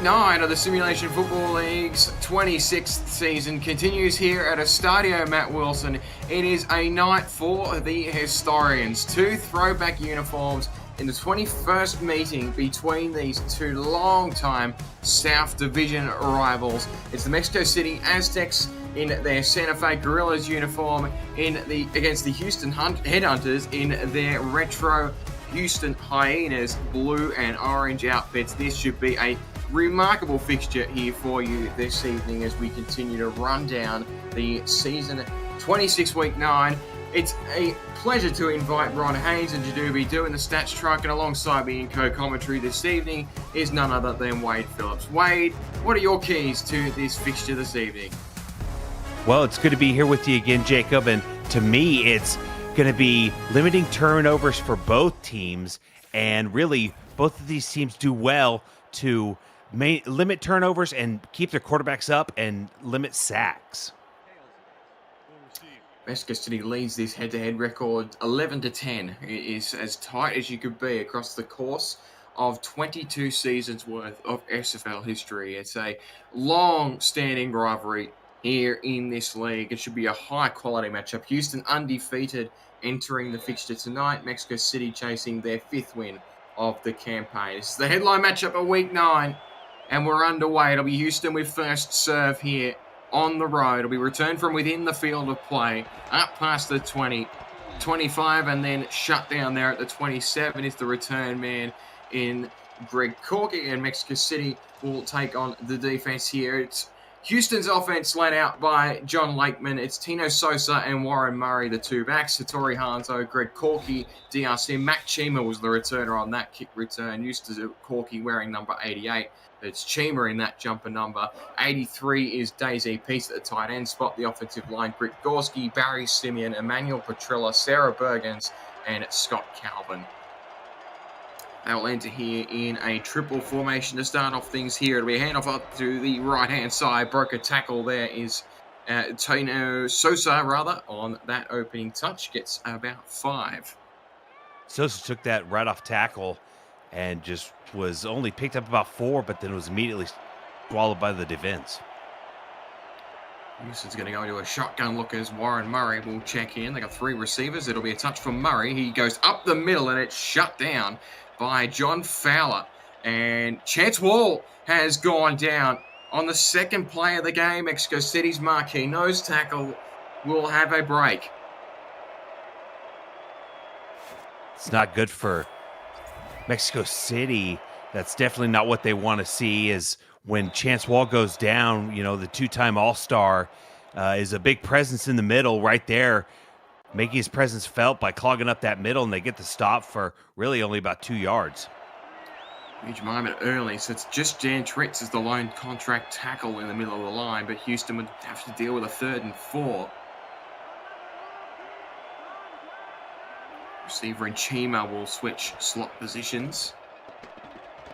Week 9 of the Simulation Football League's 26th season continues here at Estadio Matt Wilson. It is a night for the historians. Two throwback uniforms in the 21st meeting between these two long-time South Division rivals. It's the Mexico City Aztecs in their Santa Fe Gorillas uniform against the Houston Headhunters in their retro Houston Hyenas blue and orange outfits. This should be a remarkable fixture here for you this evening as we continue to run down the season 26 week 9. It's a pleasure to invite Ron Haynes and Jadubi doing the stats truck, and alongside me in co-commentary this evening is none other than Wade Phillips. Wade, what are your keys to this fixture this evening? Well, it's good to be here with you again, Jacob, and to me it's going to be limiting turnovers for both teams, and really both of these teams do well to limit turnovers and keep their quarterbacks up and limit sacks. Mexico City leads this head-to-head record 11-10. It is as tight as you could be across the course of 22 seasons worth of SFL history. It's a long-standing rivalry here in this league. It should be a high-quality matchup. Houston undefeated entering the fixture tonight. Mexico City chasing their 5th win of the campaign. This is the headline matchup of Week 9, and we're underway. It'll be Houston with first serve here on the road. It'll be returned from within the field of play, up past the 20, 25, and then shut down there at the 27 is the return man in Greg Corky, and Mexico City will take on the defense here. It's Houston's offense led out by John Lakeman. It's Tino Sosa and Warren Murray, the two backs. Satori Hanzo, Greg Corky, DRC. Matt Chima was the returner on that kick return. Used to Corky wearing number 88. It's Chima in that jumper number. 83 is Daisy Peace at the tight end spot. The offensive line, Britt Gorski, Barry Simeon, Emmanuel Petrella, Sarah Bergens, and Scott Calvin. They'll enter here in a triple formation to start off things here. It'll be a handoff up to the right-hand side. Broke a tackle there is Tino Sosa, on that opening touch. Gets about 5. Sosa took that right off tackle and just was only picked up about 4, but then was immediately swallowed by the defense. Houston's going to go into a shotgun look as Warren Murray will check in. They got 3 receivers. It'll be a touch from Murray. He goes up the middle and it's shut down by John Fowler. And Chance Wall has gone down on the second play of the game. Mexico City's marquee nose tackle will have a break. It's not good for Mexico City. That's definitely not what they want to see. Is when Chance Wall goes down, the two-time All-Star is a big presence in the middle right there, making his presence felt by clogging up that middle, and they get the stop for really only about 2 yards. Huge moment early, so it's just Jan Tritz as the lone contract tackle in the middle of the line, but Houston would have to deal with a 3rd and 4. Receiver and Chima will switch slot positions.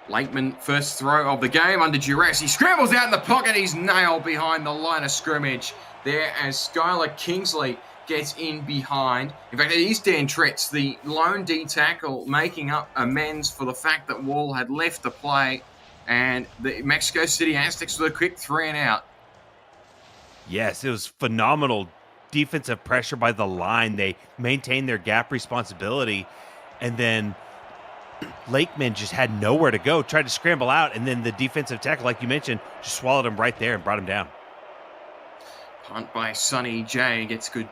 Lakeman, first throw of the game under duress. He scrambles out in the pocket. He's nailed behind the line of scrimmage there as Skylar Kingsley gets in behind. In fact, it is Dan Tretz, the lone D tackle, making up amends for the fact that Wall had left the play, and the Mexico City Aztecs with a quick 3 and out. Yes, it was phenomenal defensive pressure by the line. They maintained their gap responsibility, and then Lakeman just had nowhere to go, tried to scramble out, and then the defensive tackle, like you mentioned, just swallowed him right there and brought him down. Punt by Sonny J gets good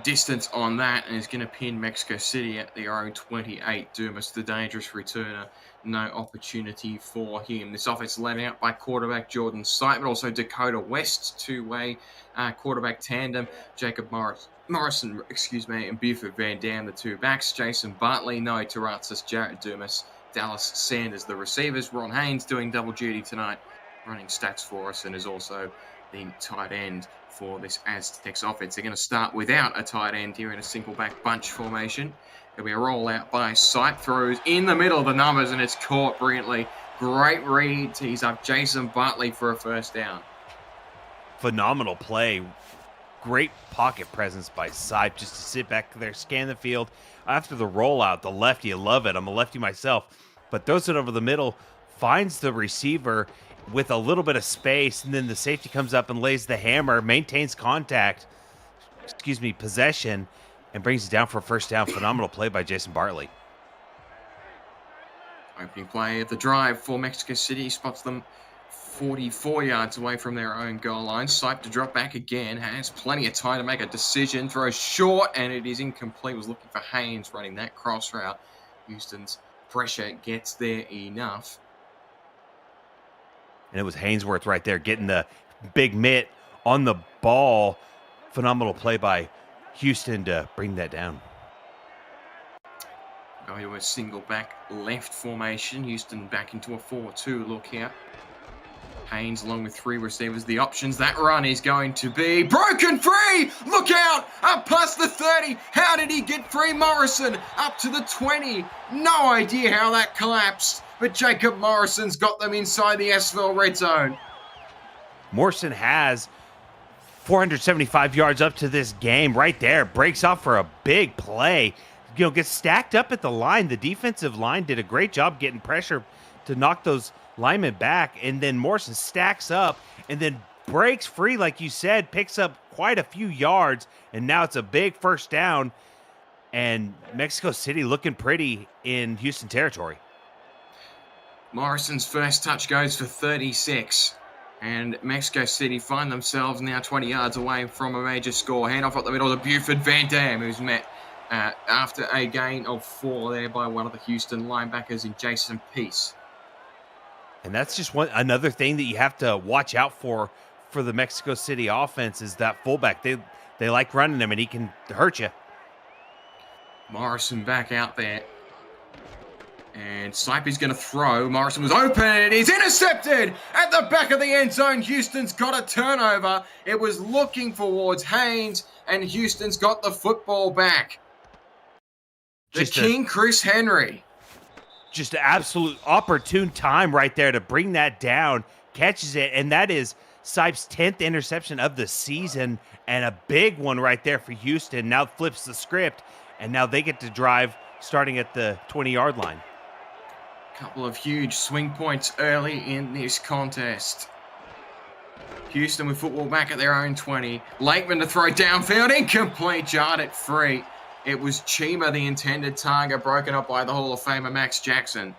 distance on that and is going to pin Mexico City at their own 28. Dumas, the dangerous returner, no opportunity for him. This offense led out by quarterback Jordan Sight, but also Dakota West, two-way quarterback tandem. Jacob Morrison, and Buford Van Dam, the two backs. Jason Bartley, Noe Taratzis, Jarrett Dumas, Dallas Sanders, the receivers. Ron Haynes doing double duty tonight, running stats for us, and is also the tight end for this Aztecs offense. They're going to start without a tight end here in a single back bunch formation. There'll be a rollout by Sight, throws in the middle of the numbers, and it's caught brilliantly. Great read. Tees up Jason Bartley for a first down. Phenomenal play. Great pocket presence by Sipe just to sit back there, scan the field. After the rollout, the lefty, I love it. I'm a lefty myself. But throws it over the middle, finds the receiver, with a little bit of space, and then the safety comes up and lays the hammer, maintains possession, and brings it down for a first down. Phenomenal play by Jason Bartley. Opening play of the drive for Mexico City spots them 44 yards away from their own goal line. Sipe to drop back again. Has plenty of time to make a decision. Throws short, and it is incomplete. Was looking for Haynes running that cross route. Houston's pressure gets there enough. And it was Hainsworth right there getting the big mitt on the ball. Phenomenal play by Houston to bring that down. Going to a single back left formation. Houston back into a 4-2 look here. Haynes along with 3 receivers. The options. That run is going to be broken free. Look out. Up past the 30. How did he get free? Morrison up to the 20. No idea how that collapsed. But Jacob Morrison's got them inside the SFL red zone. Morrison has 475 yards up to this game right there. Breaks off for a big play. Gets stacked up at the line. The defensive line did a great job getting pressure to knock those linemen back. And then Morrison stacks up and then breaks free, like you said, picks up quite a few yards. And now it's a big first down. And Mexico City looking pretty in Houston territory. Morrison's first touch goes for 36. And Mexico City find themselves now 20 yards away from a major score. Handoff up the middle to Buford Van Dam, who's met after a gain of 4 there by one of the Houston linebackers in Jason Peace. And that's just another thing that you have to watch out for the Mexico City offense is that fullback. They like running him, and he can hurt you. Morrison back out there. And Sipe is going to throw. Morrison was open, and it is intercepted at the back of the end zone. Houston's got a turnover. It was looking towards Haynes, and Houston's got the football back. Chris Henry. Just an absolute opportune time right there to bring that down. Catches it, and that is Sipe's 10th interception of the season, and a big one right there for Houston. Now flips the script, and now they get to drive starting at the 20-yard line. Couple of huge swing points early in this contest. Houston with football back at their own 20. Lakeman to throw downfield, incomplete, jarred it free. It was Chima, the intended target, broken up by the Hall of Famer Max Jackson.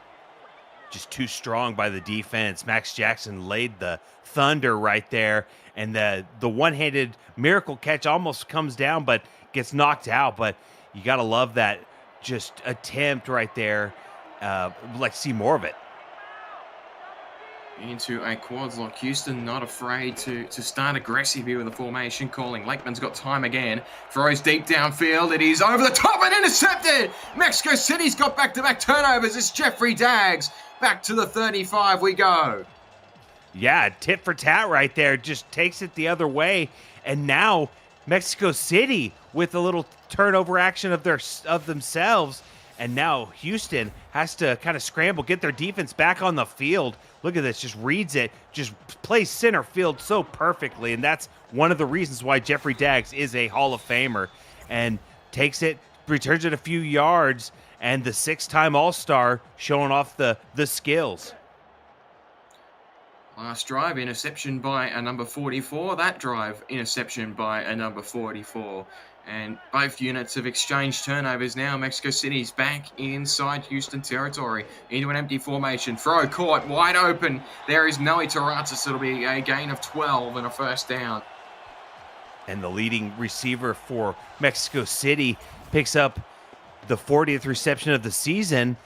Just too strong by the defense. Max Jackson laid the thunder right there, and the one-handed miracle catch almost comes down but gets knocked out. But you got to love that just attempt right there. Like to see more of it. Into a quads lock. Houston not afraid to start aggressive here with the formation calling. Lakeman's got time again. Throws deep downfield. It is over the top and intercepted. Mexico City's got back-to-back turnovers. It's Jeffrey Daggs. Back to the 35 we go. Yeah, tit for tat right there. Just takes it the other way. And now Mexico City with a little turnover action of themselves. And now Houston has to kind of scramble, get their defense back on the field. Look at this, just reads it, just plays center field so perfectly. And that's one of the reasons why Jeffrey Daggs is a Hall of Famer. And takes it, returns it a few yards, and the 6-time All-Star showing off the skills. Last drive, interception by a number 44. That drive, interception by a number 44. And both units have exchanged turnovers now. Mexico City's back inside Houston territory into an empty formation. Throw caught, wide open. There is Nelly Terrazas. It'll be a gain of 12 and a first down. And the leading receiver for Mexico City picks up the 40th reception of the season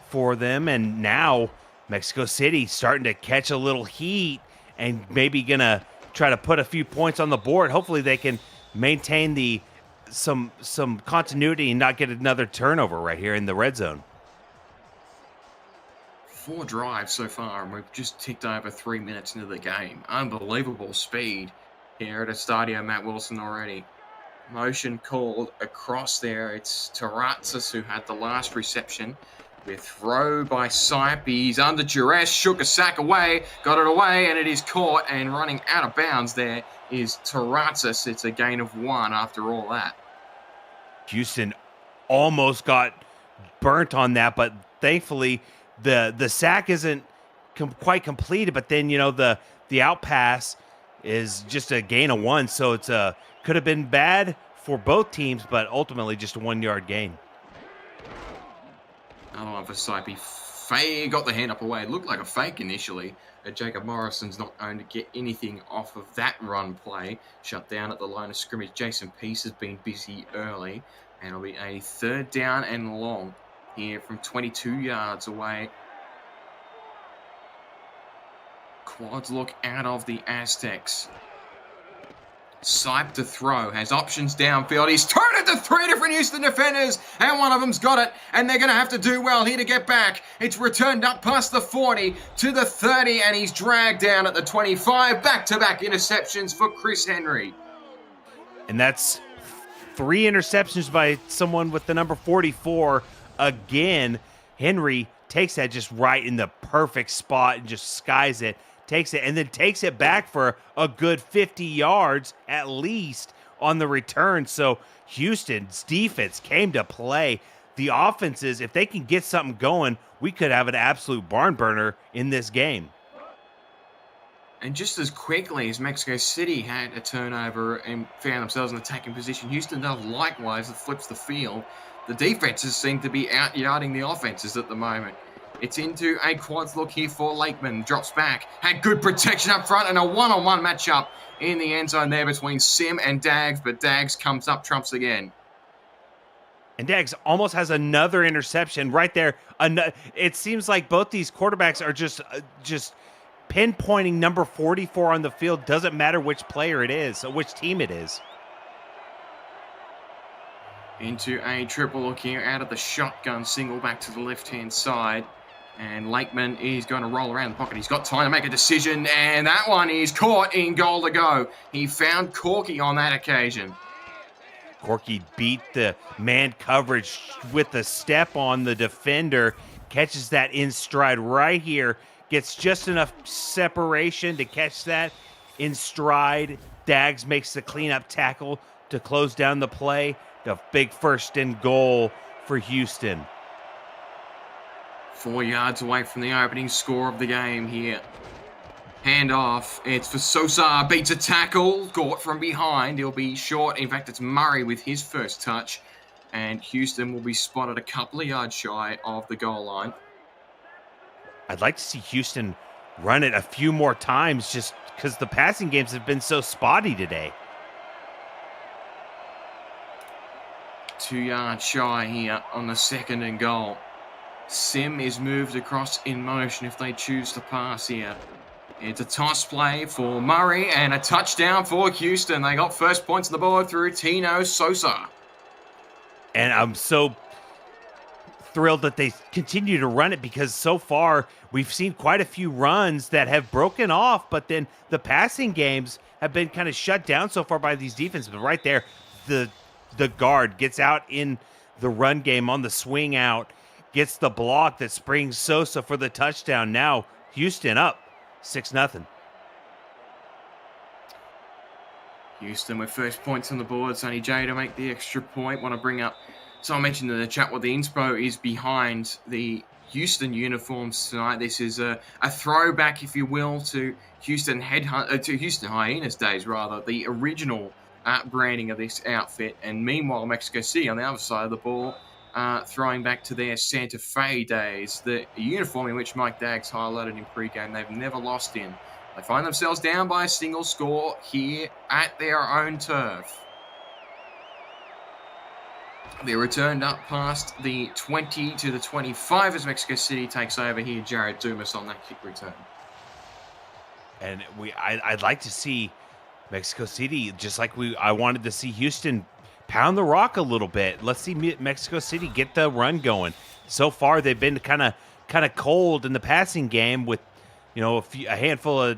for them. And now Mexico City starting to catch a little heat and maybe going to try to put a few points on the board. Hopefully they can maintain some continuity and not get another turnover right here in the red zone. 4 drives so far, and we've just ticked over 3 minutes into the game. Unbelievable speed here at Estadio Matt Wilson already. Motion called across there. It's Terrazas who had the last reception. With throw by Sipe. He's under duress, shook a sack away, got it away, and it is caught and running out of bounds there is Terrazas. It's a gain of 1 after all that. Houston almost got burnt on that, but thankfully the sack isn't quite completed, but then the out pass is just a gain of 1, so it's could have been bad for both teams, but ultimately just a 1-yard gain. Another one for Sipey. Got the hand up away. It looked like a fake initially. Jacob Morrison's not going to get anything off of that run play. Shut down at the line of scrimmage. Jason Peace has been busy early. And it'll be a 3rd down and long here from 22 yards away. Quads look out of the Aztecs. Sipe to throw, has options downfield. He's turned it to 3 different Houston defenders, and one of them's got it, and they're going to have to do well here to get back. It's returned up past the 40 to the 30, and he's dragged down at the 25. Back-to-back interceptions for Chris Henry. And that's 3 interceptions by someone with the number 44. Again, Henry takes that just right in the perfect spot and just skies it. Takes it and then takes it back for a good 50 yards at least on the return. So Houston's defense came to play. The offenses, if they can get something going, we could have an absolute barn burner in this game. And just as quickly as Mexico City had a turnover and found themselves in attacking position, Houston does likewise. It flips the field. The defenses seem to be out-yarding the offenses at the moment. It's into a quads look here for Lakeman. Drops back. Had good protection up front and a one-on-one matchup in the end zone there between Sim and Dags. But Dags comes up trumps again. And Dags almost has another interception right there. It seems like both these quarterbacks are just pinpointing number 44 on the field. Doesn't matter which player it is, or which team it is. Into a triple look here out of the shotgun single back to the left-hand side. And Lakeman is going to roll around the pocket. He's got time to make a decision, and that one is caught in goal to go. He found Corky on that occasion. Corky beat the man coverage with the step on the defender, catches that in stride right here, gets just enough separation to catch that in stride. Dags makes the cleanup tackle to close down the play. The big 1st and goal for Houston. 4 yards away from the opening score of the game here. Hand off. It's for Sosa. Beats a tackle. Caught from behind. He'll be short. In fact, it's Murray with his first touch. And Houston will be spotted a couple of yards shy of the goal line. I'd like to see Houston run it a few more times just because the passing games have been so spotty today. 2 yards shy here on the 2nd and goal. Sim is moved across in motion if they choose to pass here. It's a toss play for Murray and a touchdown for Houston. They got first points on the board through Tino Sosa. And I'm so thrilled that they continue to run it because so far we've seen quite a few runs that have broken off, but then the passing games have been kind of shut down so far by these defenses. But right there, the guard gets out in the run game on the swing out, gets the block that springs Sosa for the touchdown. Now Houston up 6-0. Houston with first points on the board. Sonny J to make the extra point. Want to bring up, so I mentioned in the chat what the inspo is behind the Houston uniforms tonight. This is a throwback, if you will, to Houston Hyenas days, rather. The original branding of this outfit. And meanwhile, Mexico City on the other side of the ball, throwing back to their Santa Fe days, the uniform in which Mike Dags highlighted in pregame they've never lost in. They find themselves down by a single score here at their own turf. They're returned up past the 20 to the 25 as Mexico City takes over here. Jared Dumas on that kick return. And I'd like to see Mexico City, just like I wanted to see Houston pound the rock a little bit. Let's see Mexico City get the run going. So far, they've been kind of cold in the passing game with, a handful of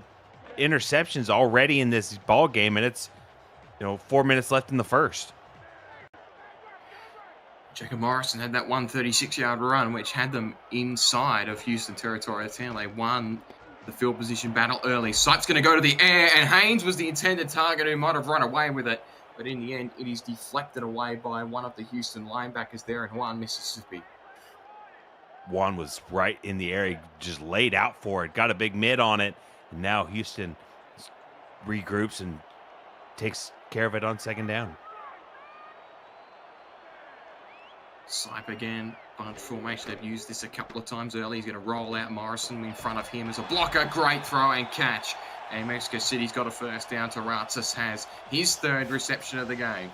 interceptions already in this ball game, and it's 4 minutes left in the first. Jacob Morrison had that 136-yard run, which had them inside of Houston territory. That's how they won the field position battle early. Sipe's going to go to the air, and Haynes was the intended target who might have run away with it. But in the end, it is deflected away by one of the Houston linebackers there in Juan, Mississippi. Juan was right in the area, just laid out for it, got a big mid on it, and now Houston regroups and takes care of it on second down. Sipe again, bunch formation. They've used this a couple of times early. He's going to roll out Morrison in front of him as a blocker. Great throw and catch. And Mexico City's got a first down. Tarazas has his third reception of the game.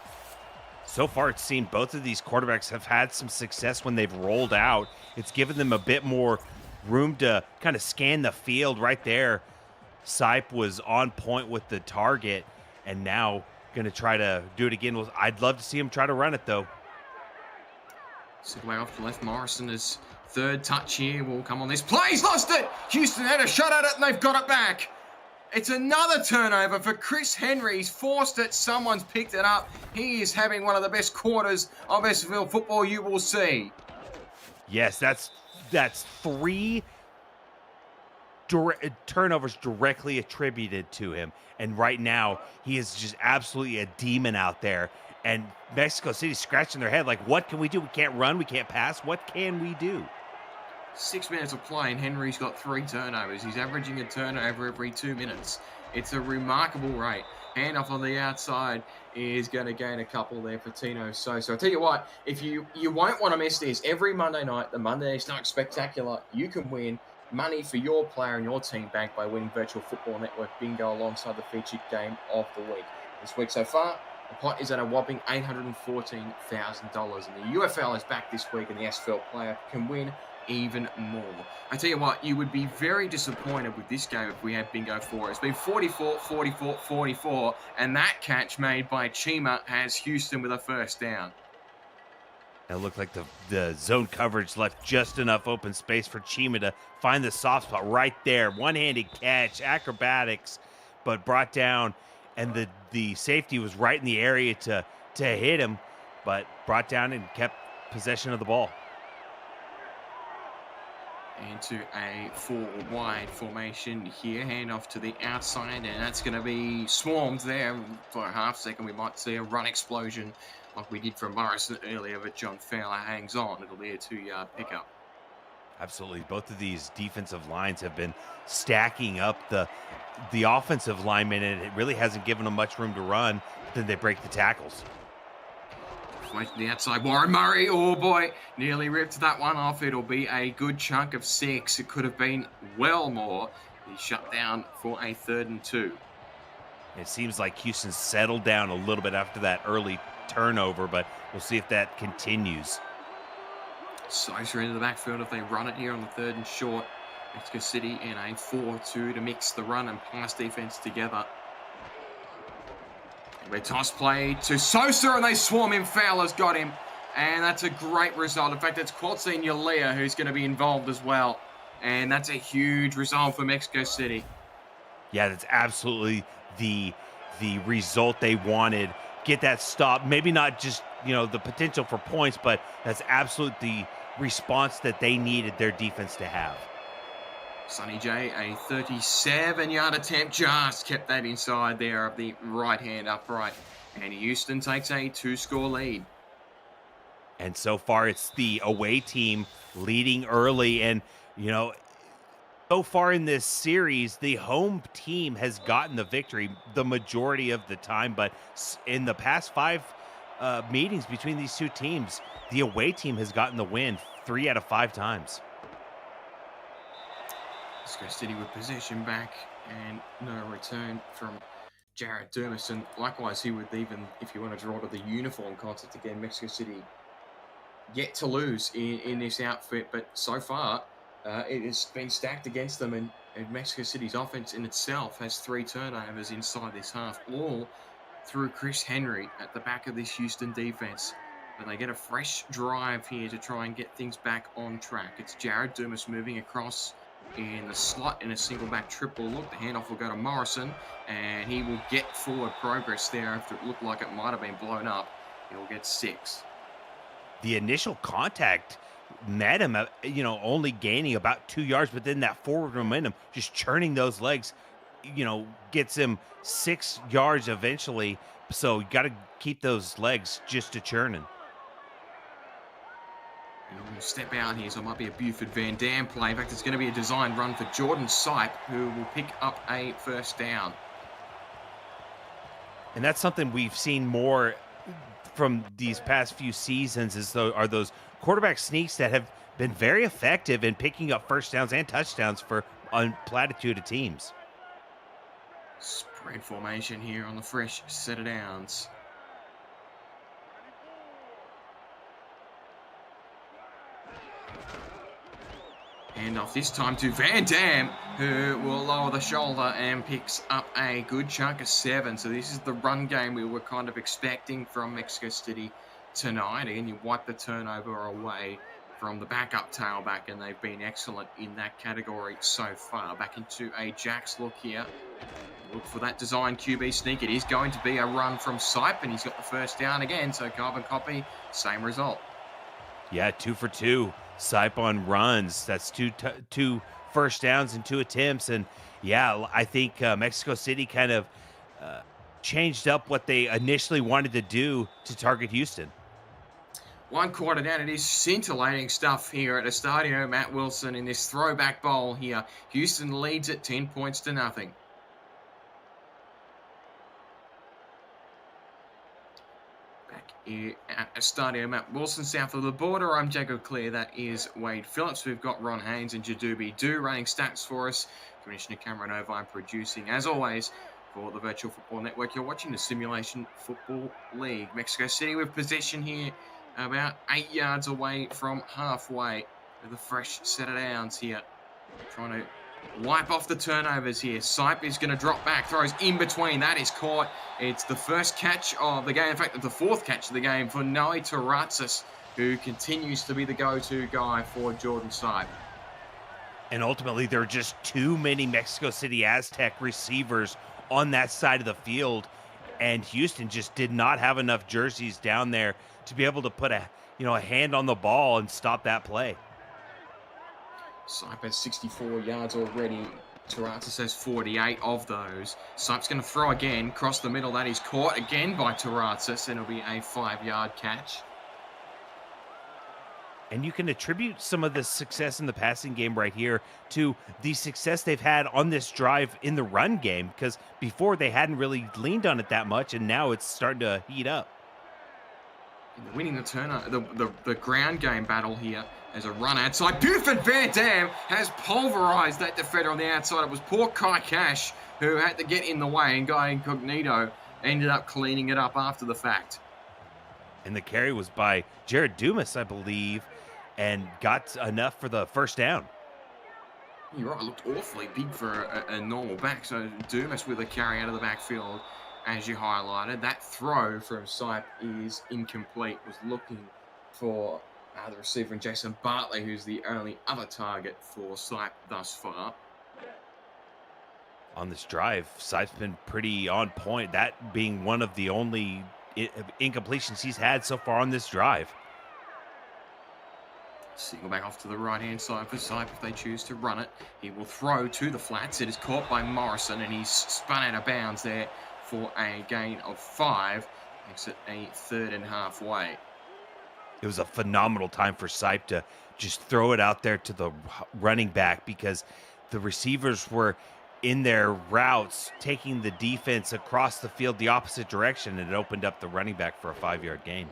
So far, it's seemed both of these quarterbacks have had some success when they've rolled out. It's given them a bit more room to kind of scan the field right there. Sipe was on point with the target, and now going to try to do it again. I'd love to see him try to run it, though. Sidway off to left. Morrison is third touch here. Will come on this play. He's lost it. Houston had a shot at it, and they've got it back. It's another turnover for Chris Henry. He's forced it. Someone's picked it up. He is having one of the best quarters of SFL football you will see. Yes, that's three turnovers directly attributed to him. And right now, he is just absolutely a demon out there. And Mexico City's scratching their head like, what can we do? We can't run. We can't pass. What can we do? 6 minutes of play, and Henry's got 3 turnovers. He's averaging a turnover every 2 minutes. It's a remarkable rate. Handoff on the outside is going to gain a couple there for Tino Sosa. I'll tell you what, if you won't want to miss this, every Monday night, the Monday Night Spectacular, you can win money for your player and your team back by winning Virtual Football Network Bingo alongside the featured game of the week. This week so far, the pot is at a whopping $814,000. And the UFL is back this week, and the SFL player can win even more. I tell you what, you would be very disappointed with this game if we had bingo for it. It's been 44, 44, 44, and that catch made by Chima has Houston with a first down. It looked like the zone coverage left just enough open space for Chima to find the soft spot right there. One-handed catch, acrobatics, but brought down, and the safety was right in the area to hit him, but brought down and kept possession of the ball. Into a 4-wide formation here. Handoff to the outside, and that's going to be swarmed there for a half second. We might see a run explosion like we did from Morrison earlier, but John Fowler hangs on. It'll be a 2-yard pickup. Absolutely. Both of these defensive lines have been stacking up the offensive linemen, and it really hasn't given them much room to run. Then they break the tackles. The outside, Warren Murray, oh boy, nearly ripped that one off. It'll be a good chunk of 6. It could have been well more. He's shut down for a 3rd and 2. It seems like Houston settled down a little bit after that early turnover, but we'll see if that continues. Sosa into the backfield if they run it here on the 3rd and short. Mexico City in a 4-2 to mix the run and pass defense together. They toss play to Sosa, and they swarm him. Fowler's got him, and that's a great result. In fact, it's Qualtzine Yalea who's going to be involved as well, and that's a huge result for Mexico City. Yeah, that's absolutely the result they wanted. Get that stop. Maybe not just, the potential for points, but that's absolutely the response that they needed their defense to have. Sonny J, a 37-yard attempt, just kept that inside there of the right hand upright. And Houston takes a 2-score lead. And so far, it's the away team leading early. And, so far in this series, the home team has gotten the victory the majority of the time. But in the past 5 meetings between these two teams, the away team has gotten the win 3 out of 5 times. Mexico City with possession back and no return from Jared Dumas. And likewise, he would even, if you want to draw to the uniform concept again, Mexico City yet to lose in this outfit. But so far, it has been stacked against them. And Mexico City's offense in itself has 3 turnovers inside this half, all through Chris Henry at the back of this Houston defense. But they get a fresh drive here to try and get things back on track. It's Jared Dumas moving across in the slot in a single back triple look. The handoff will go to Morrison, and he will get forward progress there after it looked like it might have been blown up. He'll get 6. The initial contact met him, only gaining about 2 yards, but then that forward momentum, just churning those legs, gets him 6 yards eventually. So you got to keep those legs just a churning. Step out here, so it might be a Buford Van Dam play. In fact, it's going to be a designed run for Jordan Sipe, who will pick up a first down. And that's something we've seen more from these past few seasons are those quarterback sneaks that have been very effective in picking up first downs and touchdowns for a platitude of teams. Spread formation here on the fresh set of downs. Hand off this time to Van Dam, who will lower the shoulder and picks up a good chunk of 7. So this is the run game we were kind of expecting from Mexico City tonight. Again, you wipe the turnover away from the backup tailback, and they've been excellent in that category so far. Back into a Jacks look here. Look for that design QB sneak. It is going to be a run from Sipe, and he's got the first down again. So carbon copy, same result. Yeah, 2 for 2. Sipe on runs. That's two first downs and 2 attempts. And yeah, I think Mexico City kind of changed up what they initially wanted to do to target Houston. 1 quarter down, it is scintillating stuff here at Estadio Matt Wilson in this throwback bowl here. Houston leads at 10 points to nothing. Back here at Estadio Matt Wilson, south of the border, I'm Jacob Clear. That is Wade Phillips. We've got Ron Haynes and Jadubi Do running stats for us. Commissioner Cameron Irvine producing, as always, for the Virtual Football Network. You're watching the Simulation Football League. Mexico City with possession here, about 8 yards away from halfway, with a fresh set of downs here. Trying to wipe off the turnovers here. Sipe is going to drop back, throws in between. That is caught. It's the first catch of the game. In fact, the 4th catch of the game for Noe Terrazas, who continues to be the go-to guy for Jordan Sipe. And ultimately, there are just too many Mexico City Aztec receivers on that side of the field, and Houston just did not have enough jerseys down there to be able to put a hand on the ball and stop that play. Sipe has 64 yards already. Terrazas has 48 of those. Sipe's going to throw again, cross the middle. That is caught again by Terrazas, and it'll be a 5-yard catch. And you can attribute some of the success in the passing game right here to the success they've had on this drive in the run game, because before they hadn't really leaned on it that much, and now it's starting to heat up. Winning the ground game battle here as a run outside. Buford Van Dam has pulverized that defender on the outside. It was poor Kai Cash who had to get in the way, and Guy Incognito ended up cleaning it up after the fact. And the carry was by Jared Dumas, I believe, and got enough for the first down. You're right, it looked awfully big for a normal back. So Dumas with a carry out of the backfield, as you highlighted. That throw from Sipe is incomplete. Was looking for the receiver in Jason Bartley, who's the only other target for Sipe thus far. On this drive, Sipe's been pretty on point, that being one of the only incompletions he's had so far on this drive. Single back off to the right-hand side for Sipe if they choose to run it. He will throw to the flats. It is caught by Morrison, and he's spun out of bounds there for a gain of 5. Makes it a 3rd and halfway. It was a phenomenal time for Sipe to just throw it out there to the running back, because the receivers were in their routes taking the defense across the field the opposite direction, and it opened up the running back for a 5-yard gain.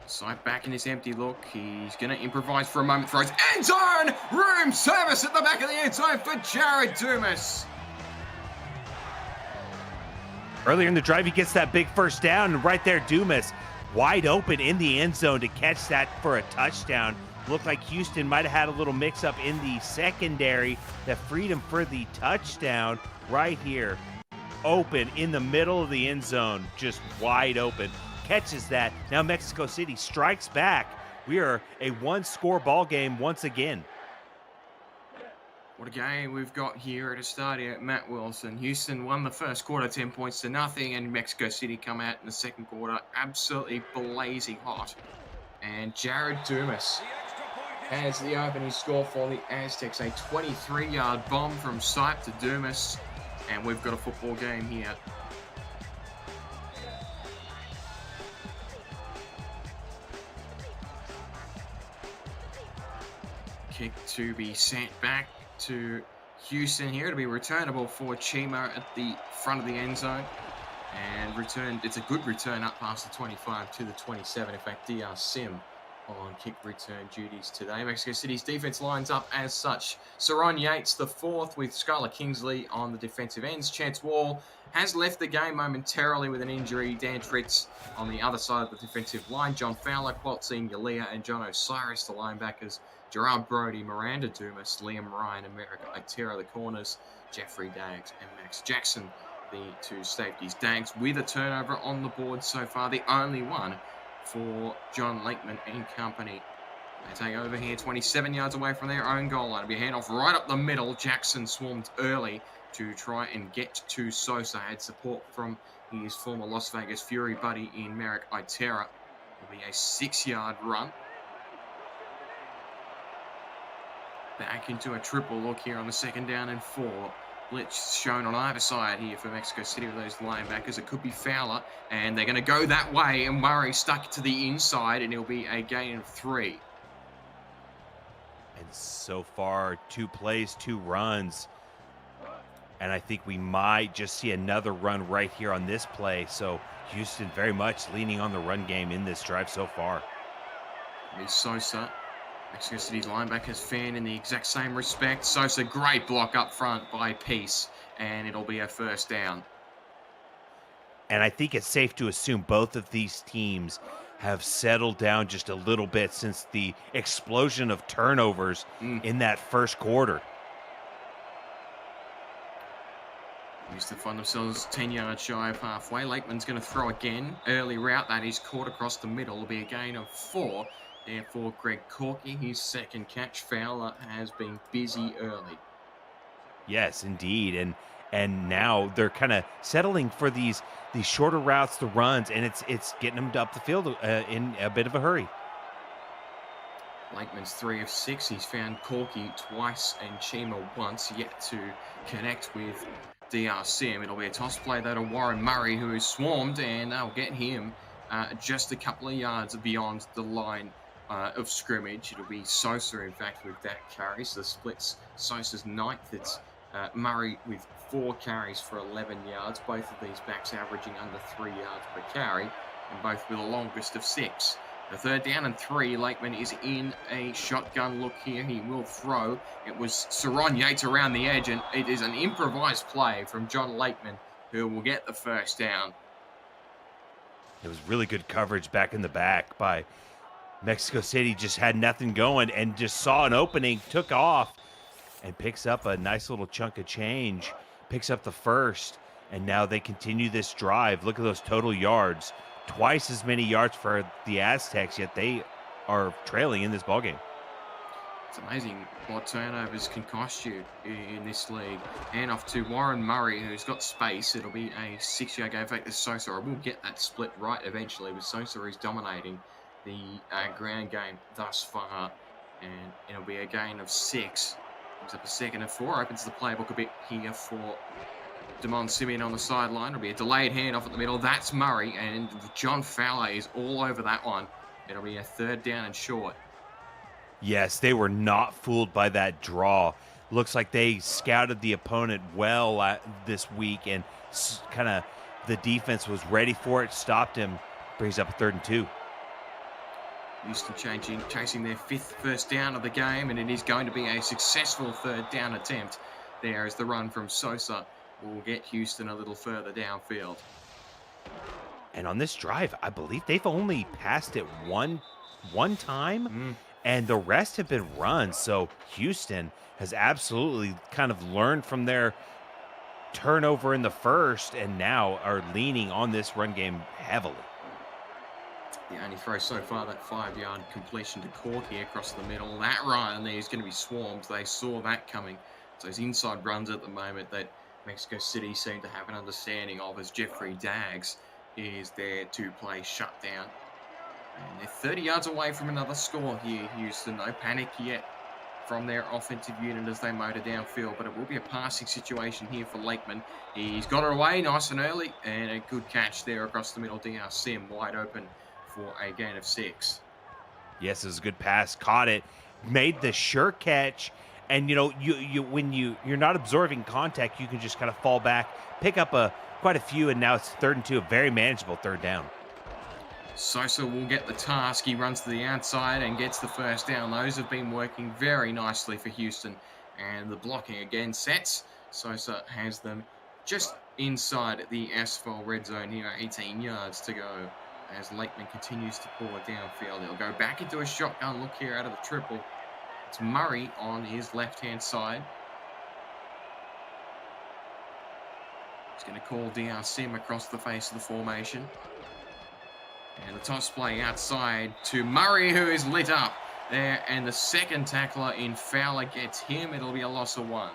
Sipe back in this empty look. He's going to improvise for a moment. Throws end zone! Room service at the back of the end zone for Jared Dumas. Earlier in the drive, he gets that big first down, and right there, Dumas wide open in the end zone to catch that for a touchdown. Looked like Houston might have had a little mix-up in the secondary that freed him for the touchdown right here. Open in the middle of the end zone, just wide open. Catches that. Now Mexico City strikes back. We are a 1-score ball game once again. What a game we've got here at Estadio Matt Wilson. Houston won the first quarter 10 points to nothing, and Mexico City come out in the second quarter absolutely blazing hot. And Jared Dumas has the opening score for the Aztecs. A 23-yard bomb from Sipe to Dumas, and we've got a football game here. kick to be sent back to Houston here. It'll be returnable for Chima at the front of the end zone. And returned, it's a good return up past the 25 to the 27. In fact, DR Sim on kick return duties today. Mexico City's defense lines up as such. Saron Yates, the fourth, with Skylar Kingsley on the defensive ends. Chance Wall has left the game momentarily with an injury. Dan Tritz on the other side of the defensive line. John Fowler, Qualtzine Yalia, and John Osiris, the linebackers. Gerard Brody, Miranda Dumas, Liam Ryan, America Itera, the corners. Jeffrey Daggs and Max Jackson, the two safeties. Daggs with a turnover on the board so far, the only one for John Lakeman and company. They take over here 27 yards away from their own goal line. It'll be a handoff right up the middle. Jackson swarmed early to try and get to Sosa. Had support from his former Las Vegas Fury buddy in Merrick Itera. It'll be a 6-yard run. Back into a triple look here on the 2nd down and 4. Blitz shown on either side here for Mexico City with those linebackers. It could be Fowler, and they're going to go that way, and Murray stuck to the inside, and it'll be a gain of 3. And so far, 2 plays, 2 runs. And I think we might just see another run right here on this play. So Houston very much leaning on the run game in this drive so far. Here's Sosa. Mexico City's linebackers fan in the exact same respect. Sosa, great block up front by Peace, and it'll be a 1st down. And I think it's safe to assume both of these teams have settled down just a little bit since the explosion of turnovers in that first quarter. Used to find themselves 10 yards shy of halfway. Lakeman's going to throw again. Early route that is caught across the middle. It'll be a gain of 4. Therefore, Greg Corky, his 2nd catch. Fowler has been busy early. Yes, indeed. And now they're kind of settling for these shorter routes, the runs, and it's getting them up the field in a bit of a hurry. Lakeman's 3 of 6. He's found Corky twice and Chima once, yet to connect with DR Sim. It'll be a toss play though to Warren Murray, who is swarmed, and they'll get him just a couple of yards beyond the line of scrimmage. It'll be Sosa, in fact, with that carry. So the splits Sosa's 9th. It's Murray with 4 carries for 11 yards. Both of these backs averaging under 3 yards per carry, and both with the longest of 6. The 3rd down and 3. Lakeman is in a shotgun look here. He will throw. It was Saron Yates around the edge, and it is an improvised play from John Lakeman, who will get the 1st down. It was really good coverage back in the back by Mexico City. Just had nothing going and just saw an opening, took off, and picks up a nice little chunk of change. Picks up the 1st, and now they continue this drive. Look at those total yards. Twice as many yards for the Aztecs, yet they are trailing in this ballgame. It's amazing what turnovers can cost you in this league. Hand off to Warren Murray, who's got space. It'll be a 6-yard gain. In fact, Sosa, I will get that split right eventually, but Sosa is dominating the ground game thus far, and it'll be a gain of 6. Comes up a 2nd and 4. Opens the playbook a bit here for Damon Simeon on the sideline. It'll be a delayed handoff at the middle. That's Murray, and John Fowler is all over that one. It'll be a 3rd down and short. Yes, they were not fooled by that draw. Looks like they scouted the opponent well this week, and kind of the defense was ready for it, stopped him, brings up a 3rd and 2. Houston chasing their 5th first down of the game, and it is going to be a successful 3rd down attempt. There is the run from Sosa. Will get Houston a little further downfield. And on this drive, I believe they've only passed it one time, and the rest have been runs. So Houston has absolutely kind of learned from their turnover in the 1st, and now are leaning on this run game heavily. The only throw so far, that 5-yard completion to Corky across the middle. That run there is going to be swarmed. They saw that coming. So those inside runs at the moment that Mexico City seem to have an understanding of, as Jeffrey Daggs is there to play shutdown. And they're 30 yards away from another score here, Houston. No panic yet from their offensive unit as they motor downfield, but it will be a passing situation here for Lakeman. He's got it away nice and early, and a good catch there across the middle. DR Sim wide open for a gain of 6. Yes, it was a good pass, caught it, made the sure catch. And you when you're not absorbing contact, you can just kind of fall back, pick up quite a few, and now it's 3rd and 2, a very manageable 3rd down. Sosa will get the task. He runs to the outside and gets the first down. Those have been working very nicely for Houston. And the blocking again sets. Sosa has them just inside the SFL red zone here, 18 yards to go. As Lakeman continues to pour downfield. He'll go back into a shotgun look here out of the triple. It's Murray on his left-hand side. He's going to call DR Sim across the face of the formation. And the toss play outside to Murray, who is lit up there. And the second tackler in Fowler gets him. It'll be a loss of 1.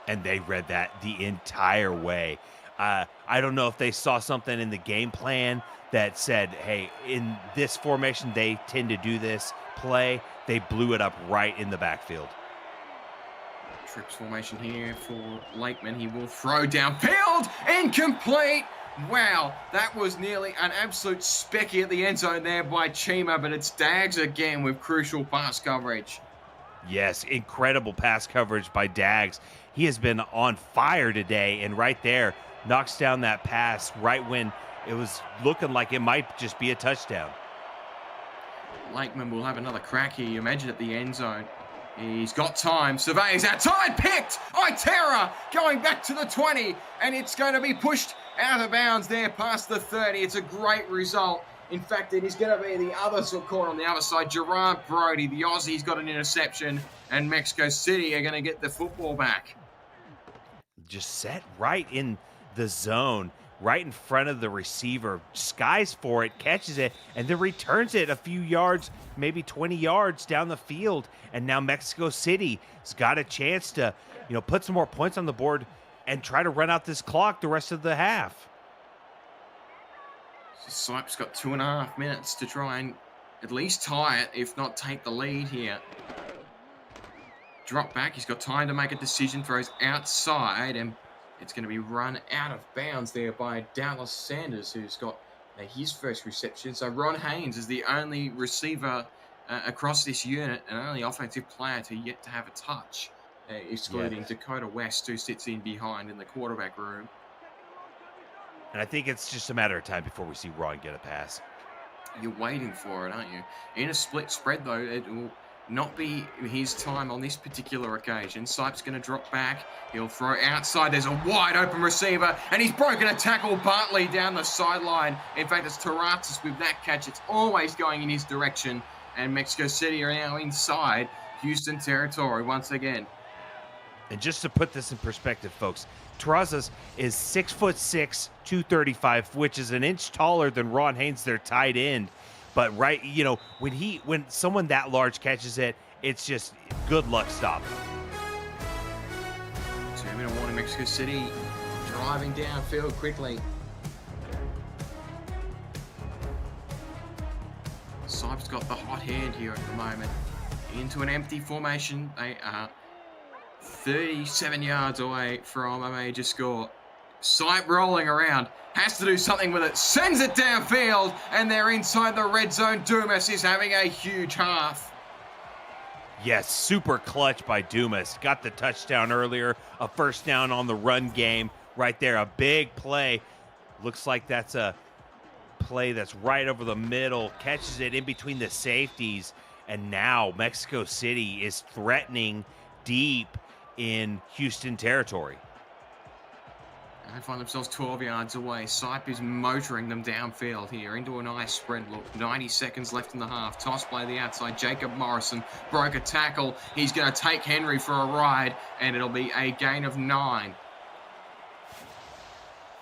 And they read that the entire way. I don't know if they saw something in the game plan that said, hey, in this formation, they tend to do this play. They blew it up right in the backfield. Trips formation here for Lakeman. He will throw downfield. Incomplete. Wow, that was nearly an absolute specky at the end zone there by Chima, but it's Dags again with crucial pass coverage. Yes, incredible pass coverage by Dags. He has been on fire today, and right there knocks down that pass right when it was looking like it might just be a touchdown. Lakeman will have another crack here. You imagine at the end zone. He's got time. Surveys outside. Picked. Itera going back to the 20. And it's going to be pushed out of bounds there past the 30. It's a great result. In fact, it is going to be the other corner on the other side. Gerard Brody, the Aussie's got an interception. And Mexico City are going to get the football back. Just set right in the zone, right in front of the receiver, skies for it, catches it, and then returns it a few yards, maybe 20 yards down the field. And now Mexico City has got a chance to, put some more points on the board and try to run out this clock the rest of the half. Sipes got 2.5 minutes to try and at least tie it, if not take the lead here. Drop back. He's got time to make a decision. Throws outside, and it's going to be run out of bounds there by Dallas Sanders, who's got his first reception. So Ron Haynes is the only receiver across this unit and only offensive player to yet to have a touch, excluding Dakota West, who sits in behind in the quarterback room. And I think it's just a matter of time before we see Ron get a pass. You're waiting for it, aren't you? In a split spread, though, it will not be his time on this particular occasion. Sipes going to drop back. He'll throw outside. There's a wide open receiver, and he's broken a tackle. Bartley down the sideline. In fact, it's Taratas with that catch. It's always going in his direction, and Mexico City are now inside Houston territory once again. And just to put this in perspective, folks, Terrazas is 6'6", 235, which is an inch taller than Ron Haynes, their tight end. But when someone that large catches it, it's just good luck stopping. 2-minute warning, Mexico City driving downfield quickly. Sipes got the hot hand here at the moment. Into an empty formation. They are 37 yards away from a major score. Sipe rolling around. Has to do something with it. Sends it downfield. And they're inside the red zone. Dumas is having a huge half. Yes, super clutch by Dumas. Got the touchdown earlier. A first down on the run game. Right there. A big play. Looks like that's a play that's right over the middle. Catches it in between the safeties. And now Mexico City is threatening deep in Houston territory. And they find themselves 12 yards away. Sipe is motoring them downfield here into a nice spread look. 90 seconds left in the half. Toss play the outside. Jacob Morrison broke a tackle. He's going to take Henry for a ride, and it'll be a gain of 9.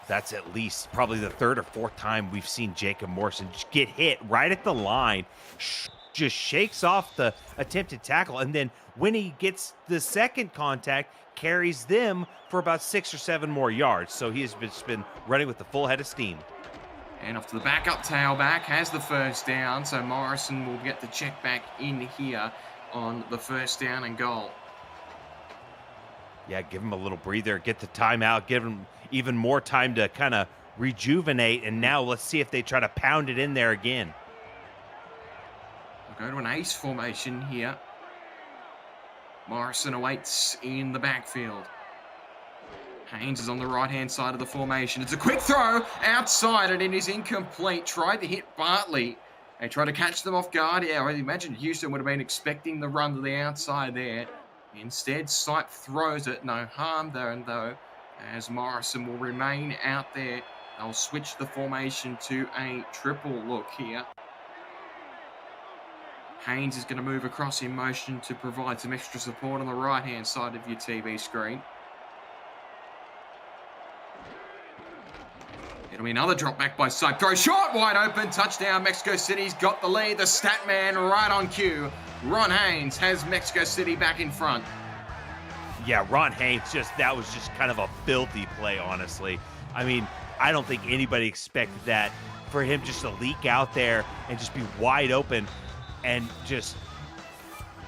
That's at least probably the third or fourth time we've seen Jacob Morrison get hit right at the line. Just shakes off the attempted tackle, and then when he gets the second contact, carries them for about 6 or 7 more yards. So he has been running with the full head of steam. And off to the backup tailback, has the first down. So Morrison will get the check back in here on the first down and goal. Yeah, give him a little breather, get the timeout, give him even more time to kind of rejuvenate. And now let's see if they try to pound it in there again. We'll go to an ace formation here. Morrison awaits in the backfield. Haynes is on the right-hand side of the formation. It's a quick throw outside, and it is incomplete. Tried to hit Bartley. They tried to catch them off guard. Yeah, I imagine Houston would have been expecting the run to the outside there. Instead, Sipe throws it. No harm there, though, as Morrison will remain out there. They'll switch the formation to a triple look here. Haynes is going to move across in motion to provide some extra support on the right-hand side of your TV screen. It'll be another drop back by Sipe. Throw short, wide open, touchdown. Mexico City's got the lead. The stat man right on cue. Ron Haynes has Mexico City back in front. Yeah, Ron Haynes, that was just kind of a filthy play, honestly. I mean, I don't think anybody expected that, for him just to leak out there and just be wide open and just,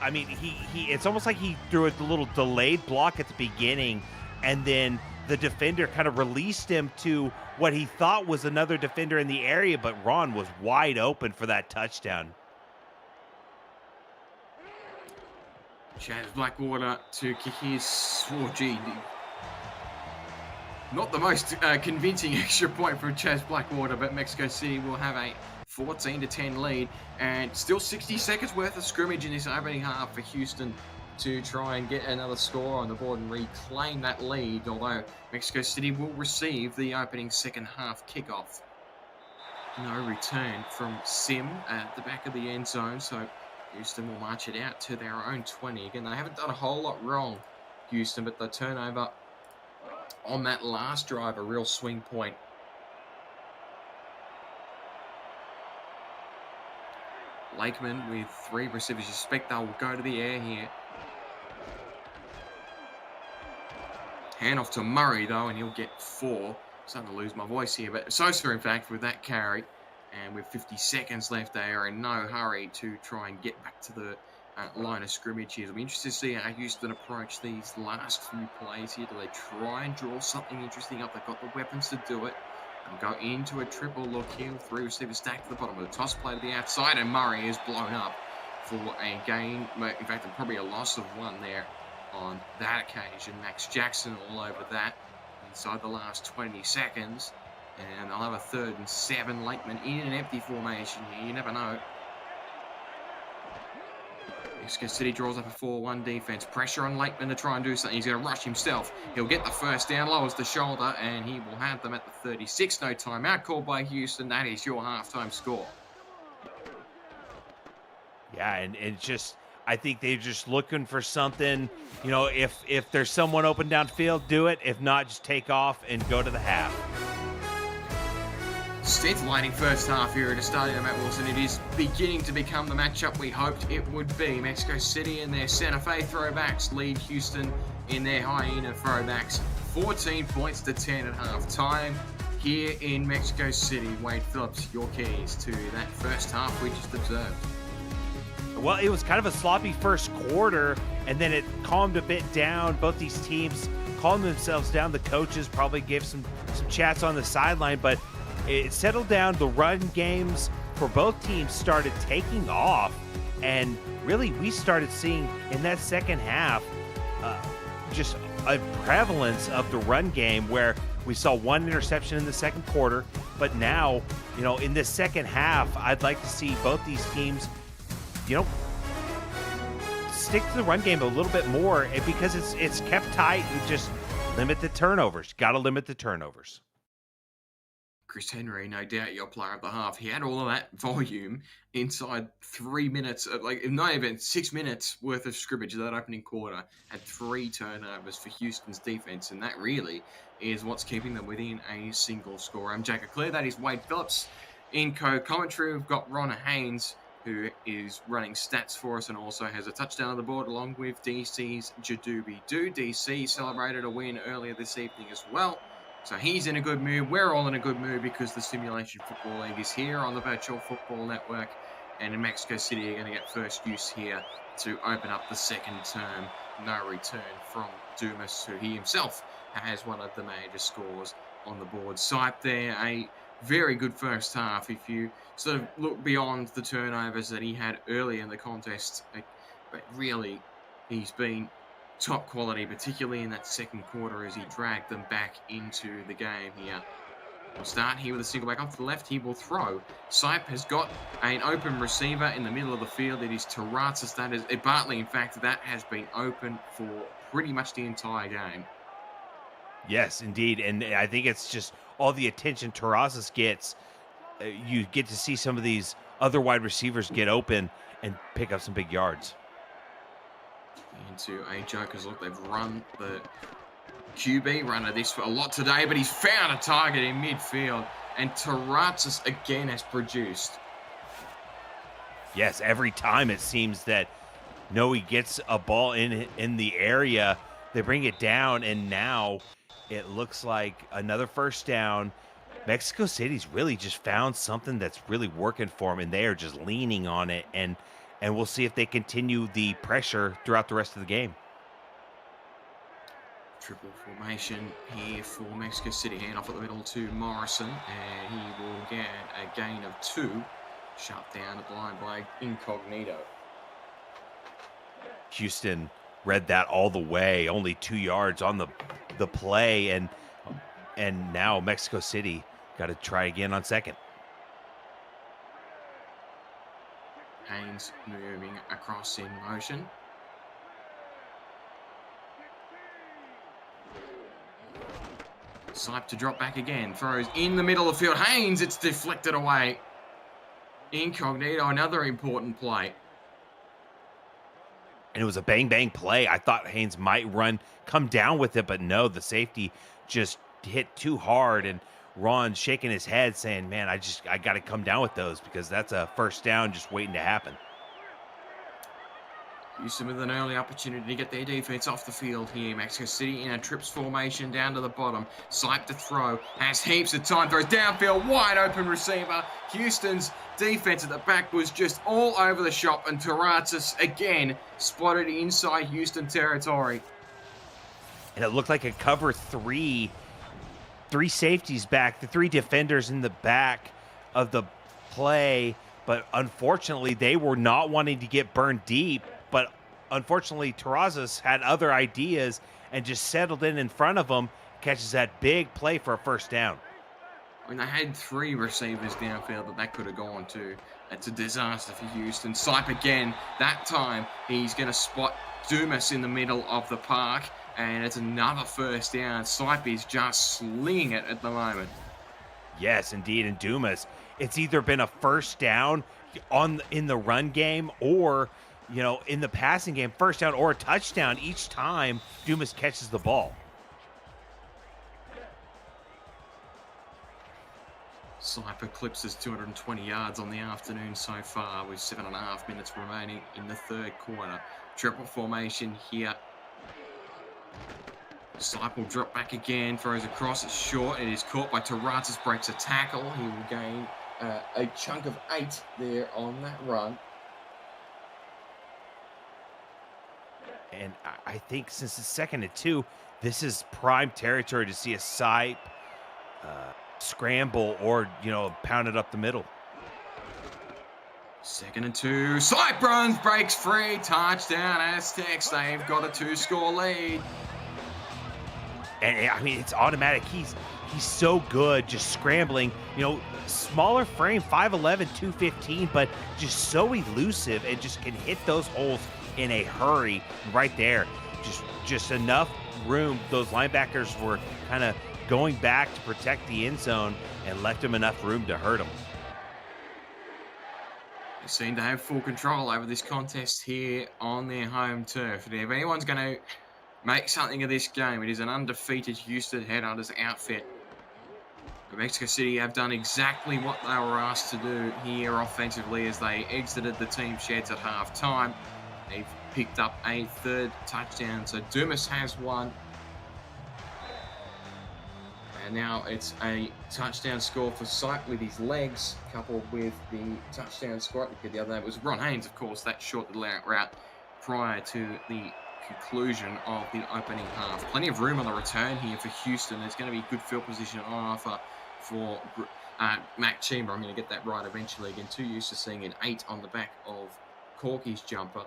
I mean, it's almost like he threw a little delayed block at the beginning, and then the defender kind of released him to what he thought was another defender in the area, but Ron was wide open for that touchdown. Chaz Blackwater to kick his 4G. Not the most convincing extra point for Chaz Blackwater, but Mexico City will have a 14-10 lead, and still 60 seconds worth of scrimmage in this opening half for Houston to try and get another score on the board and reclaim that lead, although Mexico City will receive the opening second half kickoff. No return from Sim at the back of the end zone, so Houston will march it out to their own 20. Again, they haven't done a whole lot wrong, Houston, but the turnover on that last drive, a real swing point. Lakeman with 3 receivers. You suspect they'll go to the air here. Hand off to Murray, though, and he'll get 4. I'm starting to lose my voice here, but Sosa, in fact, with that carry. And with 50 seconds left, they are in no hurry to try and get back to the line of scrimmage here. It'll be interesting to see how Houston approach these last few plays here. Do they try and draw something interesting up? They've got the weapons to do it. And go into a triple look here with 3 receivers stacked to the bottom of the toss play to the outside, and Murray is blown up for a gain. In fact, probably a loss of 1 there on that occasion. Max Jackson all over that inside the last 20 seconds. And they'll have a 3rd and 7. Lakeman in an empty formation here. You never know. Mexico City draws up a 4-1 defense. Pressure on Lakeman to try and do something. He's going to rush himself. He'll get the first down, lowers the shoulder, and he will have them at the 36. No timeout called by Houston. That is your halftime score. Yeah, and just, I think they're just looking for something. You know, if there's someone open downfield, do it. If not, just take off and go to the half. Scintillating first half here at the stadium, Matt Wilson. It is beginning to become the matchup we hoped it would be. Mexico City and their Santa Fe throwbacks lead Houston in their Hyena throwbacks. 14 points to 10 at half time here in Mexico City. Wade Phillips, your keys to that first half we just observed. Well, it was kind of a sloppy first quarter, and then it calmed a bit down. Both these teams calmed themselves down. The coaches probably gave some chats on the sideline, but it settled down. The run games for both teams started taking off, and really we started seeing in that second half just a prevalence of the run game, where we saw 1 interception in the second quarter. But now, you know, in this second half, I'd like to see both these teams, you know, stick to the run game a little bit more, because it's kept tight, and just limit the turnovers. Got to limit the turnovers. Chris Henry, no doubt your player of the half. He had all of that volume inside 3 minutes, not even 6 minutes worth of scrimmage of that opening quarter. Had 3 turnovers for Houston's defense, and that really is what's keeping them within a single score. I'm Jacob Clear, that is Wade Phillips. In co-commentary, we've got Ron Haynes, who is running stats for us and also has a touchdown on the board, along with DC's Jadoobie Doo. DC celebrated a win earlier this evening as well. So he's in a good mood. We're all in a good mood because the Simulation Football League is here on the Virtual Football Network. And in Mexico City, are going to get first use here to open up the second term. No return from Dumas, who he himself has one of the major scores on the board. Sipe there, a very good first half. If you sort of look beyond the turnovers that he had early in the contest, but really He's been top quality, particularly in that second quarter as he dragged them back into the game here. We'll start here with a single back off to the left. He will throw. Sipe has got an open receiver in the middle of the field. It is Tarazis. That is Bartley, in fact, that has been open for pretty much the entire game. Yes, indeed. And I think it's just all the attention Terrazas gets. You get to see some of these other wide receivers get open and pick up some big yards. Into a Joker's look. They've run the QB runner this a lot today, but he's found a target in midfield. And Tarazis again has produced. Yes, every time it seems that Noe gets a ball in the area, they bring it down, and now it looks like another first down. Mexico City's really just found something that's really working for them, and they are just leaning on it, and we'll see if they continue the pressure throughout the rest of the game. Triple formation here for Mexico City. Hand off at the middle to Morrison, and he will get a gain of 2. Shut down at the line by Incognito. Houston read that all the way, only 2 yards on the play, and now Mexico City got to try again on second. Haynes moving across in motion. Sipe to drop back again. Throws in the middle of the field. Haynes, it's deflected away. Incognito, another important play. And it was a bang-bang play. I thought Haynes might come down with it, but no, the safety just hit too hard, and Ron shaking his head saying, man, I got to come down with those because that's a first down just waiting to happen. Houston with an early opportunity to get their defense off the field here. Mexico City in a trips formation down to the bottom. Sipe to throw. Has heaps of time. Throws downfield. Wide open receiver. Houston's defense at the back was just all over the shop. And Tarazis again spotted inside Houston territory. And it looked like a cover 3. 3 safeties back. The 3 defenders in the back of the play. But unfortunately, they were not wanting to get burned deep. But unfortunately, Terrazas had other ideas and just settled in front of him, catches that big play for a first down. I mean, they had 3 receivers downfield that could have gone to. It's a disaster for Houston. Sipe again. That time, he's going to spot Dumas in the middle of the park, and it's another first down. Sipe is just slinging it at the moment. Yes, indeed. And Dumas, it's either been a first down in the run game or in the passing game, first down or a touchdown each time Dumas catches the ball. Sipe eclipses 220 yards on the afternoon so far with 7.5 minutes remaining in the third quarter. Triple formation here. Sipe will drop back again, throws across, it's short, it is caught by Tarazis, breaks a tackle. He will gain a chunk of 8 there on that run. And I think since it's 2nd and 2, this is prime territory to see a Sipe scramble or, pound it up the middle. 2nd and 2. Sipe runs, breaks free. Touchdown Aztecs. They've got a 2-score lead. And I mean, it's automatic. He's so good just scrambling. Smaller frame, 5'11", 215, but just so elusive and just can hit those holes in a hurry right there. Just enough room. Those linebackers were kind of going back to protect the end zone and left him enough room to hurt him. They seem to have full control over this contest here on their home turf. And if anyone's going to make something of this game, it is an undefeated Houston Headhunters outfit. But Mexico City have done exactly what they were asked to do here offensively as they exited the team sheds at halftime. They've picked up a 3rd touchdown. So Dumas has 1. And now it's a touchdown score for Sipe with his legs, coupled with the touchdown score. The other name was Ron Haynes, of course, that short little out route prior to the conclusion of the opening half. Plenty of room on the return here for Houston. There's going to be good field position on offer for Mac Chima. I'm going to get that right eventually. Again, too used to seeing an 8 on the back of Corky's jumper.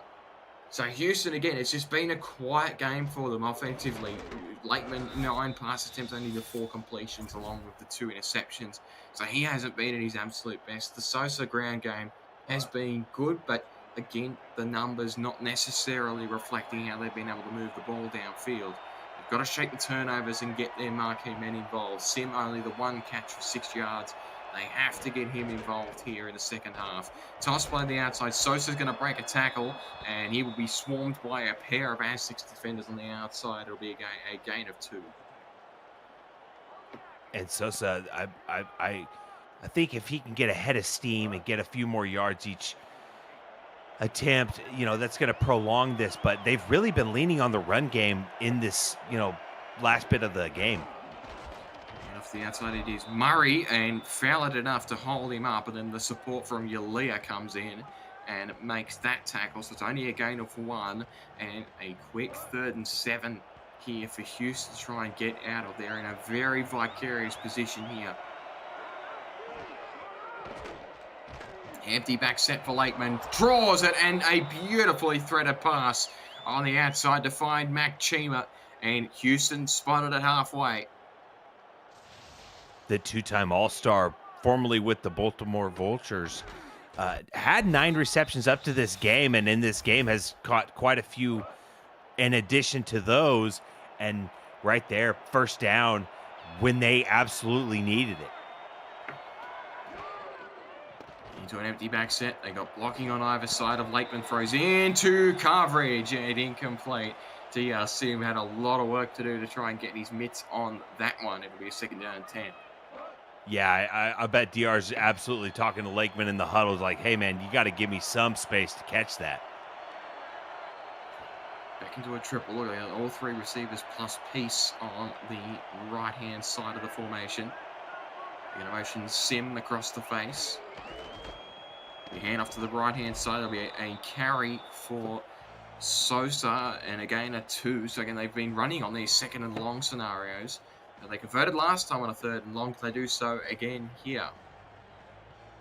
So Houston, again, it's just been a quiet game for them offensively. Lakeman, 9 pass attempts, only the 4 completions, along with the 2 interceptions. So he hasn't been at his absolute best. The Sosa ground game has been good, but again, the numbers not necessarily reflecting how they've been able to move the ball downfield. They've got to shake the turnovers and get their marquee men involved. Sim only the 1 catch for 6 yards. They have to get him involved here in the second half. Toss play on the outside. Sosa's going to break a tackle, and he will be swarmed by a pair of Aztecs defenders on the outside. It'll be a gain of 2. And Sosa, I think if he can get ahead of steam and get a few more yards each attempt, that's going to prolong this. But they've really been leaning on the run game in this, last bit of the game. Off the outside, it is Murray, and fouled enough to hold him up, and then the support from Yalia comes in and makes that tackle. So it's only a gain of 1, and a quick 3rd and 7 here for Houston to try and get out of there in a very vicarious position here. Empty back set for Lakeman, draws it, and a beautifully threaded pass on the outside to find Mac Chima, and Houston spotted it halfway. The 2-time All-Star, formerly with the Baltimore Vultures, had 9 receptions up to this game, and in this game has caught quite a few in addition to those. And right there, first down when they absolutely needed it. Into an empty back set. They got blocking on either side of Lakeman, throws into coverage and incomplete. DR Sim had a lot of work to do to try and get his mitts on that one. It'll be a 2nd down and 10. Yeah, I bet DR's absolutely talking to Lakeman in the huddle. Like, hey, man, you got to give me some space to catch that. Back into a triple. Look at that. All 3 receivers plus piece on the right-hand side of the formation. You're going to motion Sim across the face. You hand off to the right-hand side. There'll be a carry for Sosa, and again a 2. So again, they've been running on these 2nd and long scenarios. They converted last time on a 3rd and long. They do so again here.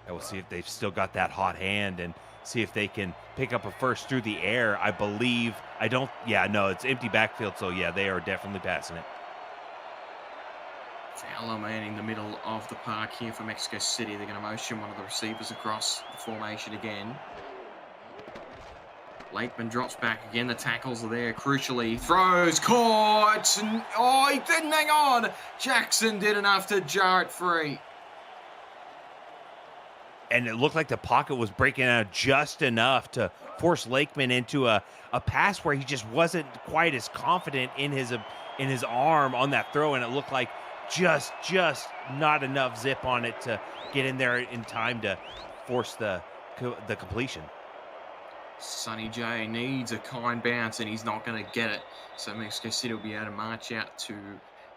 And we'll see if they've still got that hot hand and see if they can pick up a first through the air. I believe. It's empty backfield. So, yeah, they are definitely passing it. Fowler man in the middle of the park here for Mexico City. They're going to motion one of the receivers across the formation again. Lakeman drops back again. The tackles are there. Crucially, throws, caught. And, he didn't hang on. Jackson did enough to jar it free. And it looked like the pocket was breaking out just enough to force Lakeman into a pass where he just wasn't quite as confident in his arm on that throw, and it looked like just not enough zip on it to get in there in time to force the completion. Sonny J needs a kind bounce, and he's not going to get it. So Mexico City will be able to march out to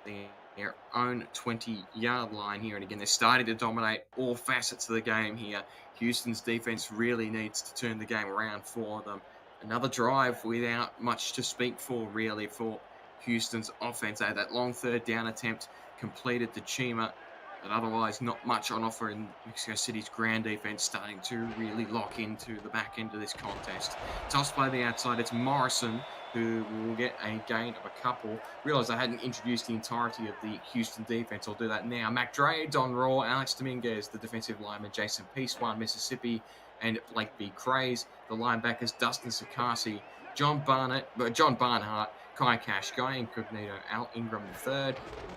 their own 20-yard line here. And again, they're starting to dominate all facets of the game here. Houston's defense really needs to turn the game around for them. Another drive without much to speak for, really, for Houston's offense. They had that long 3rd down attempt completed to Chima, but otherwise not much on offer in Mexico City's ground defense, starting to really lock into the back end of this contest. Toss play the outside. It's Morrison who will get a gain of a couple. Realize I hadn't introduced the entirety of the Houston defense. I'll do that now. Mac Dre, Don Raw, Alex Dominguez, the defensive lineman, Jason Peace, one Mississippi, and Blake B. Craze. The linebackers, Dustin Sakasi, John Barnhart, Kai Cash, Guy Incognito, Al Ingram III,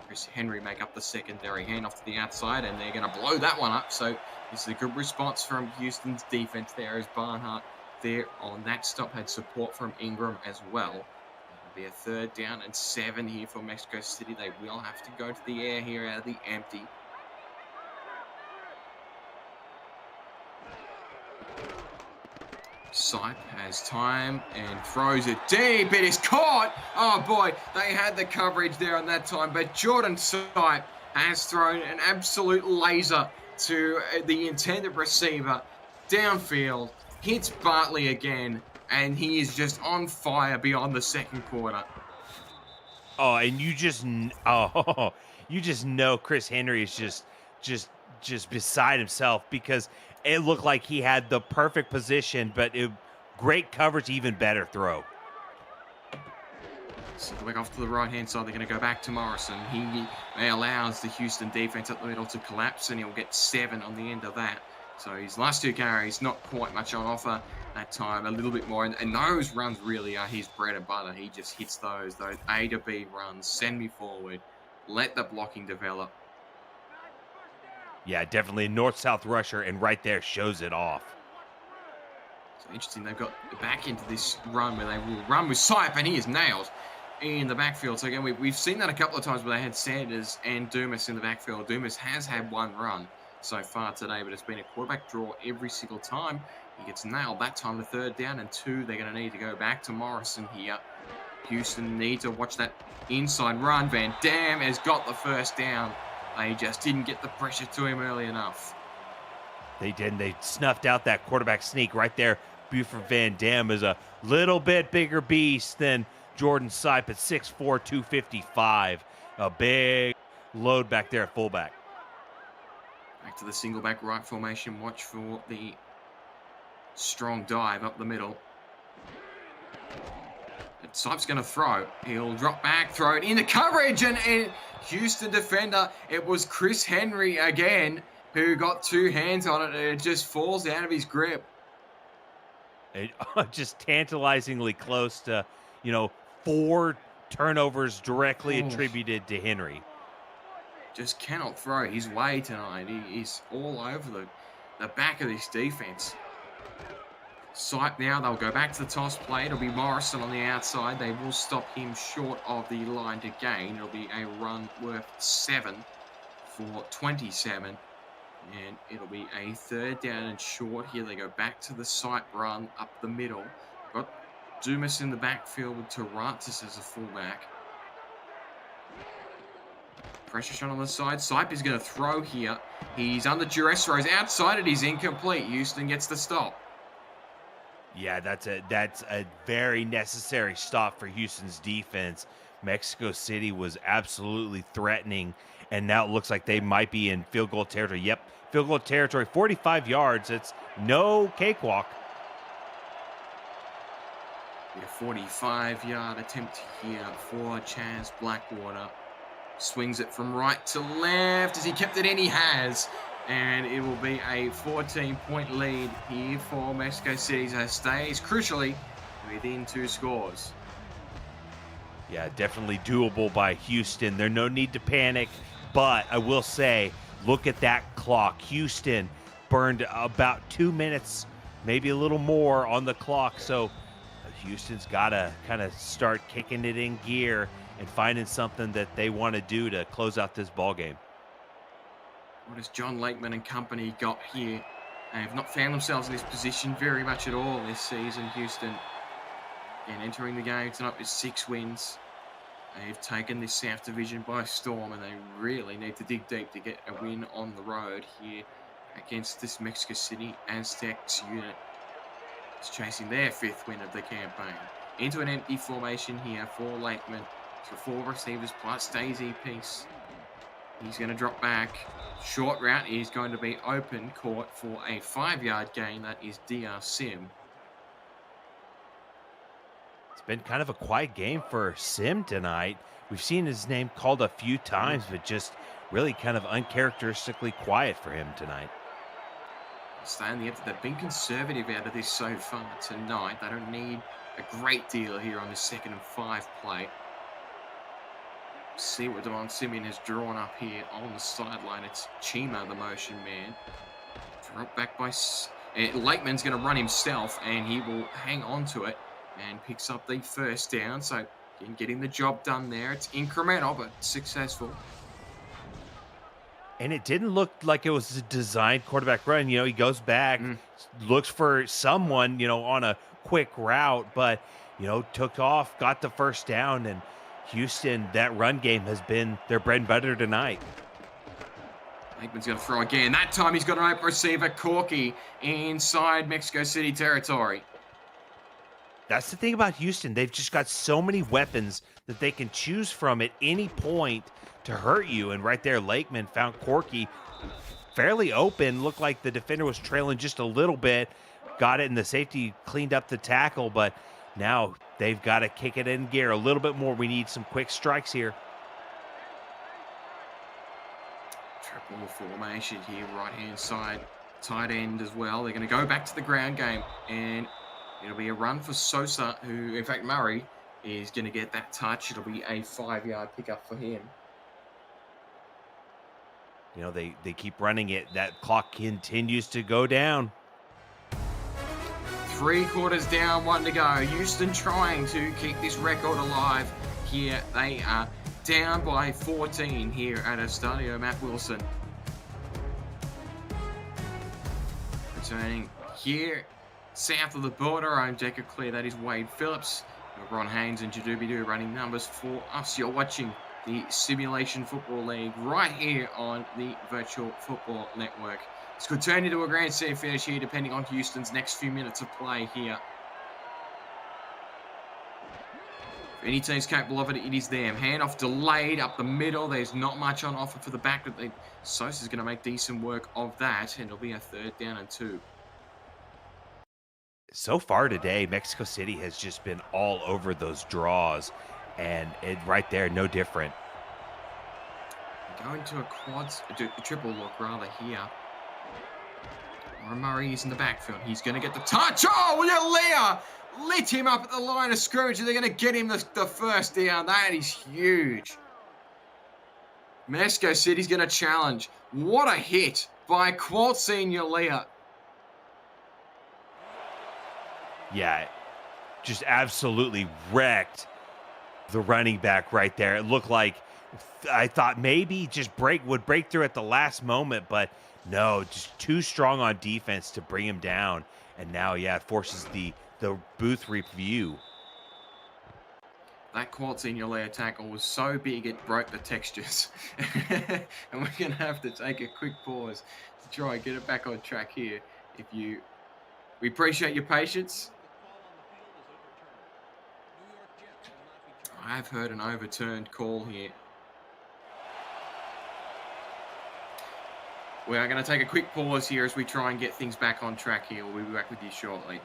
Chris Henry make up the secondary. Hand off to the outside, and they're going to blow that one up. So this is a good response from Houston's defense there as Barnhart there on that stop had support from Ingram as well. It'll be a 3rd down and 7 here for Mexico City. They will have to go to the air here out of the empty. Sipe has time and throws it deep. It is caught. Oh boy, they had the coverage there on that time, but Jordan Sipe has thrown an absolute laser to the intended receiver downfield. Hits Bartley again, and he is just on fire beyond the 2nd quarter. Oh, and you just know Chris Henry is just beside himself, because it looked like he had the perfect position, but Great coverage, even better throw. So going off to the right-hand side, they're going to go back to Morrison. He allows the Houston defense up the middle to collapse, and he'll get 7 on the end of that. So his last 2 carries, not quite much on offer that time, a little bit more. And those runs really are his bread and butter. He just hits those A to B runs, send me forward, let the blocking develop. Yeah, definitely a north-south rusher, and right there shows it off. So interesting, they've got back into this run where they will run with Sipe, and he is nailed in the backfield. So again, we've seen that a couple of times where they had Sanders and Dumas in the backfield. Dumas has had 1 run so far today, but it's been a quarterback draw every single time. He gets nailed that time, the 3rd down and 2. They're going to need to go back to Morrison here. Houston need to watch that inside run. Van Dam has got the 1st down. They just didn't get the pressure to him early enough. They didn't. They snuffed out that quarterback sneak right there. Buford Van Dam is a little bit bigger beast than Jordan Sipe at 6'4", 255. A big load back there at fullback. Back to the single back right formation. Watch for the strong dive up the middle. And Sipe's going to throw. He'll drop back, throw it into coverage, and Houston defender, it was Chris Henry again who got 2 hands on it, and it just falls out of his grip. It, just tantalizingly close to, 4 turnovers directly attributed to Henry. Just cannot throw his way tonight. He's all over the back of this defense. Sipe now, they'll go back to the toss play. It'll be Morrison on the outside. They will stop him short of the line to gain. It'll be a run worth 7 for 27. And it'll be a 3rd down and short here. They go back to the Sipe run up the middle. Got Dumas in the backfield with Tarantis as a fullback. Pressure shot on the side. Sipe is going to throw here. He's under duress, throws outside it. He's incomplete. Houston gets the stop. Yeah, that's a very necessary stop for Houston's defense. Mexico City was absolutely threatening, and now it looks like they might be in field goal territory. Yep, field goal territory, 45 yards. It's no cakewalk. A 45-yard attempt here for Chaz Blackwater. Swings it from right to left. Has he kept it in? He has. And it will be a 14-point lead here for Mexico City. So stays crucially within 2 scores. Yeah, definitely doable by Houston. There's no need to panic, but I will say, look at that clock. Houston burned about 2 minutes, maybe a little more on the clock. So Houston's got to kind of start kicking it in gear and finding something that they want to do to close out this ball game. What has John Lakeman and company got here? They have not found themselves in this position very much at all this season, Houston. And entering the game tonight with 6 wins. They've taken this South Division by storm, and they really need to dig deep to get a win on the road here against this Mexico City Aztecs unit. It's chasing their 5th win of the campaign. Into an empty formation here for Lakeman. So 4 receivers plus Daisy Peace. He's going to drop back. Short route is going to be open court for a 5-yard gain. That is DR Sim. It's been kind of a quiet game for Sim tonight. We've seen his name called a few times, but just really kind of uncharacteristically quiet for him tonight. Staying the they've been conservative out of this so far tonight. They don't need a great deal here on the 2nd and 5 play. See what Devon Simeon has drawn up here on the sideline. It's Chima, the motion man. Dropped back by Lakeman's going to run himself, and he will hang on to it and picks up the 1st down. So getting the job done there. It's incremental, but successful. And it didn't look like it was a designed quarterback run. He goes back, looks for someone, on a quick route, but, took off, got the 1st down, and Houston, that run game has been their bread and butter tonight. Lakeman's going to throw again. That time he's got an open receiver, Corky, inside Mexico City territory. That's the thing about Houston. They've just got so many weapons that they can choose from at any point to hurt you. And right there, Lakeman found Corky fairly open. Looked like the defender was trailing just a little bit. got it, and the safety cleaned up the tackle, but now they've got to kick it in gear a little bit more. We need some quick strikes here. Triple formation here, right-hand side, tight end as well. They're going to go back to the ground game, and it'll be a run for Sosa, who, in fact, Murray is going to get that touch. It'll be a 5-yard pickup for him. You know, they keep running it. That clock continues to go down. 3 quarters down, 1 to go. Houston trying to keep this record alive here. They are down by 14 here at Estadio Matt Wilson. Returning here south of the border, home decker clear. That is Wade Phillips. Ron Haynes and Jadoobidoo running numbers for us. You're watching the Simulation Football League right here on the Virtual Football Network. This could turn into a grand slam finish here, depending on Houston's next few minutes of play here. If any team's capable of it, it is them. Handoff delayed up the middle. There's not much on offer for the back, but Sosa's going to make decent work of that, and it'll be a 3rd down and 2. So far today, Mexico City has just been all over those draws, and right there, no different. Going to a triple look rather here. Warren Murray is in the backfield. He's going to get the touch. Oh, Leah lit him up at the line of scrimmage. They're going to get him the 1st down. That is huge. Mexico City's going to challenge. What a hit by Qualt Senior Leah. Yeah, just absolutely wrecked the running back right there. It looked like I thought maybe just would break through at the last moment, but no, just too strong on defense to bring him down. And now, yeah, it forces the booth review. That Qualt Senior Leah tackle was so big it broke the textures. And we're going to have to take a quick pause to try and get it back on track here. We appreciate your patience. I have heard an overturned call here. We are going to take a quick pause here as we try and get things back on track here. We'll be back with you shortly.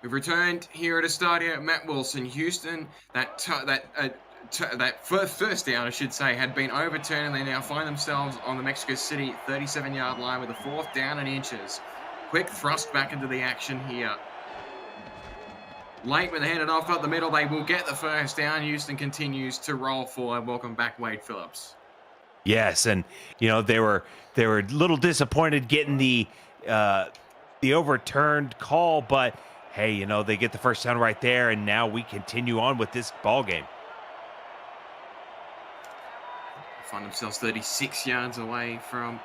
We've returned here at Estadio Matt Wilson, Houston. That first down, I should say, had been overturned, and they now find themselves on the Mexico City 37-yard line with a 4th down and inches. Quick thrust back into the action here. Late when they hand it off up the middle, they will get the 1st down. Houston continues to roll forward. Welcome back, Wade Phillips. Yes, and they were a little disappointed getting the overturned call, but hey, they get the 1st down right there, and now we continue on with this ball game. Find themselves 36 yards away from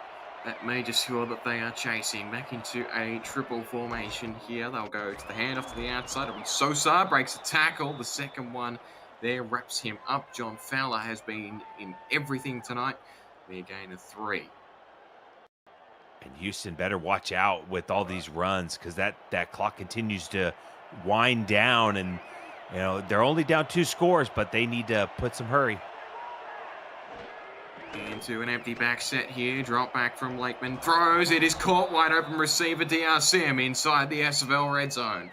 that major score that they are chasing. Back into a triple formation here. They'll go to the handoff to the outside. It'll be Sosa, breaks a tackle. The second one there wraps him up. John Fowler has been in everything tonight. Be a gain of 3. And Houston better watch out with all these runs, because that clock continues to wind down, and they're only down 2 scores, but they need to put some hurry. Into an empty back set here. Drop back from Lakeman. Throws. It is caught. Wide open receiver. DRCM inside the SFL red zone.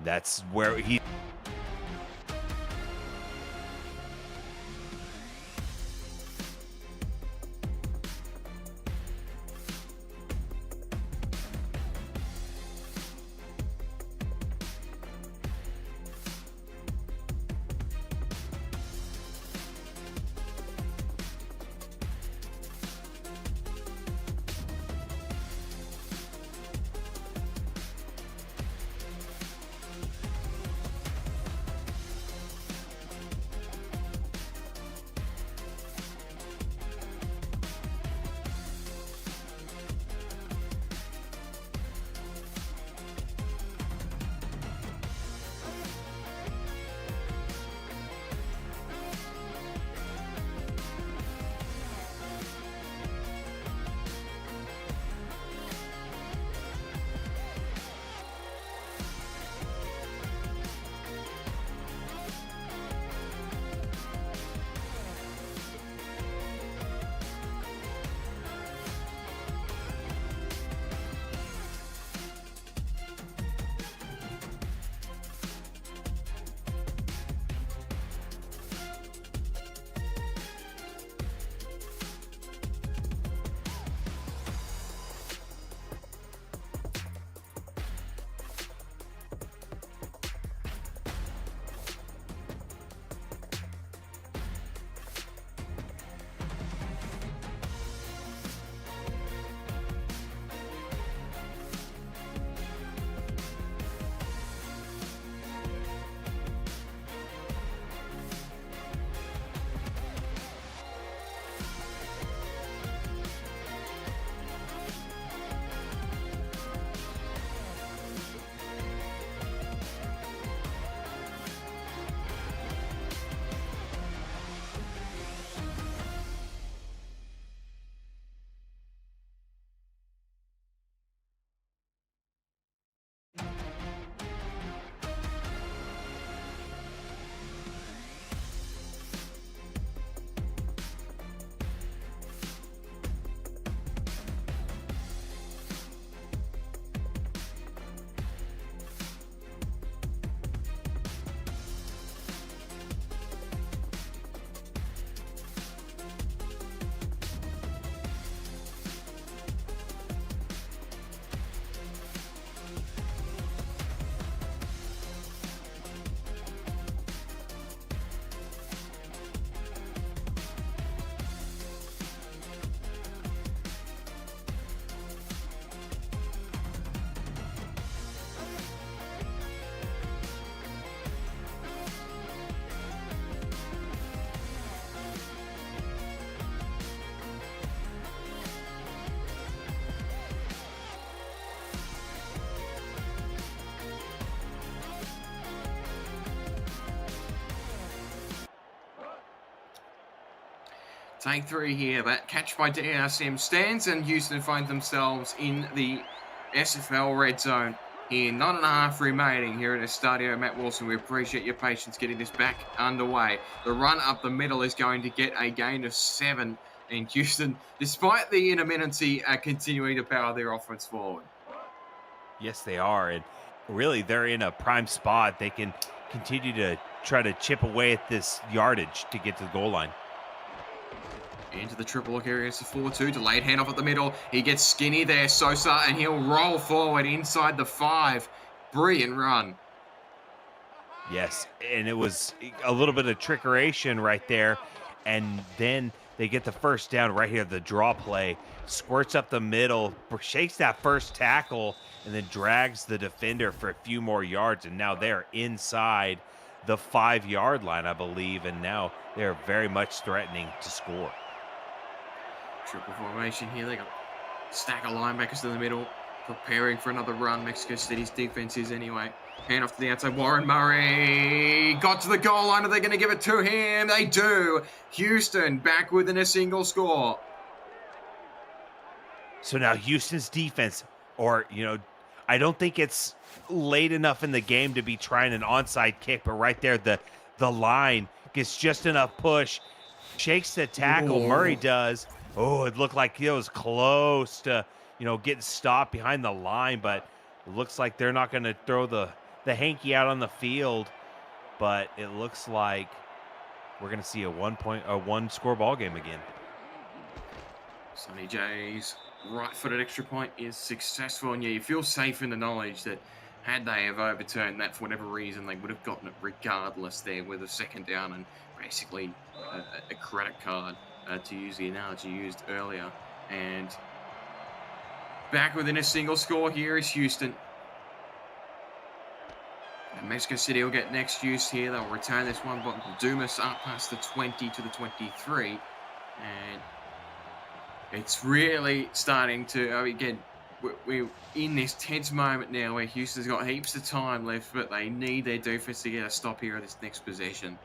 That's where he... Take 3 here. That catch by DRCM stands, and Houston find themselves in the SFL red zone here. 9.5 remaining here at Estadio Matt Wilson. We appreciate your patience getting this back underway. The run up the middle is going to get a gain of 7, and Houston, despite the intermittency, are continuing to power their offense forward. Yes, they are. And Really, they're in a prime spot. They can continue to try to chip away at this yardage to get to the goal line. Into the triple look area, it's a 4-2, delayed handoff at the middle. He gets skinny there, Sosa, and he'll roll forward inside the 5. Brilliant run. Yes, and it was a little bit of trickeration right there, and then they get the first down right here. The draw play squirts up the middle, shakes that first tackle, and then drags the defender for a few more yards. And now they're inside the 5-yard line, I believe, and now they're very much threatening to score. Triple formation here. They got a stack of linebackers in the middle, preparing for another run. Mexico City's defense is anyway. Hand off to the outside. Warren Murray got to the goal line. Are they going to give it to him? They do. Houston back within a single score. So now Houston's defense, or, I don't think it's late enough in the game to be trying an onside kick, but right there, the line gets just enough push, shakes the tackle. Whoa. Murray does. Oh, it looked like it was close to, getting stopped behind the line, but it looks like they're not going to throw the hanky out on the field. But it looks like we're going to see a one score ball game again. Sonny J's right-footed extra point is successful, and yeah, you feel safe in the knowledge that had they have overturned that for whatever reason, they would have gotten it regardless there with a second down and basically a credit card, to use the analogy used earlier. And back within a single score here is Houston. And Mexico City will get next use here. They'll return this one, but Dumas up past the 20 to the 23. And it's really starting to, again, we're in this tense moment now where Houston's got heaps of time left, but they need their defense to get a stop here at this next possession.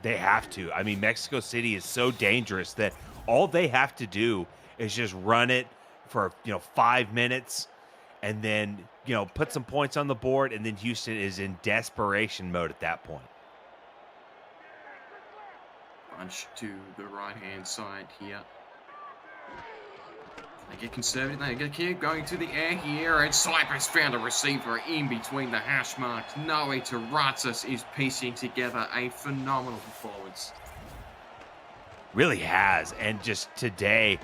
They have to. I mean, Mexico City is so dangerous that all they have to do is just run it for, 5 minutes and then, put some points on the board, and then Houston is in desperation mode at that point. Bunch to the right-hand side here. They get conservative. They get keep going to the air here, and Cyprus found a receiver in between the hash marks. Noe Terrazas is piecing together a phenomenal performance. Really has, and just today,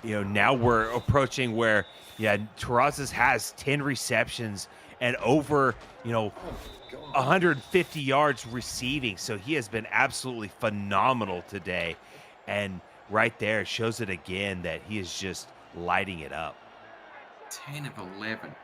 now we're approaching where, Terrazas has 10 receptions and over, 150 yards receiving. So he has been absolutely phenomenal today, and right there shows it again that he is just lighting it up. 10 of 11.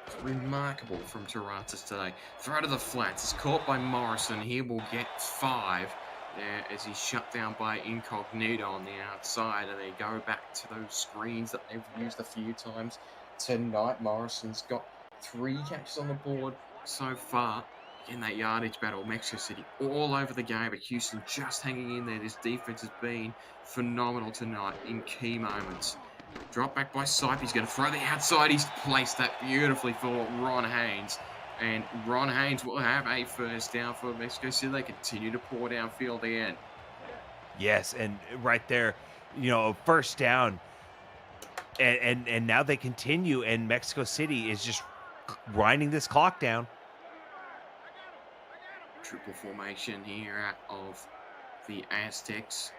It's remarkable from Terrazas today. Throw to the flats. It's caught by Morrison. He will get 5 there as he's shut down by Incognito on the outside. And they go back to those screens that they've used a few times tonight. Morrison's got 3 catches on the board so far in that yardage battle. Mexico City all over the game, but Houston just hanging in there. This defense has been phenomenal tonight in key moments. Drop back by Sipe. He's going to throw the outside. He's placed that beautifully for Ron Haynes. And Ron Haynes will have a first down for Mexico City. They continue to pour downfield again. Yes, and right there, first down. And now they continue, and Mexico City is just grinding this clock down. Triple formation here of the Aztecs.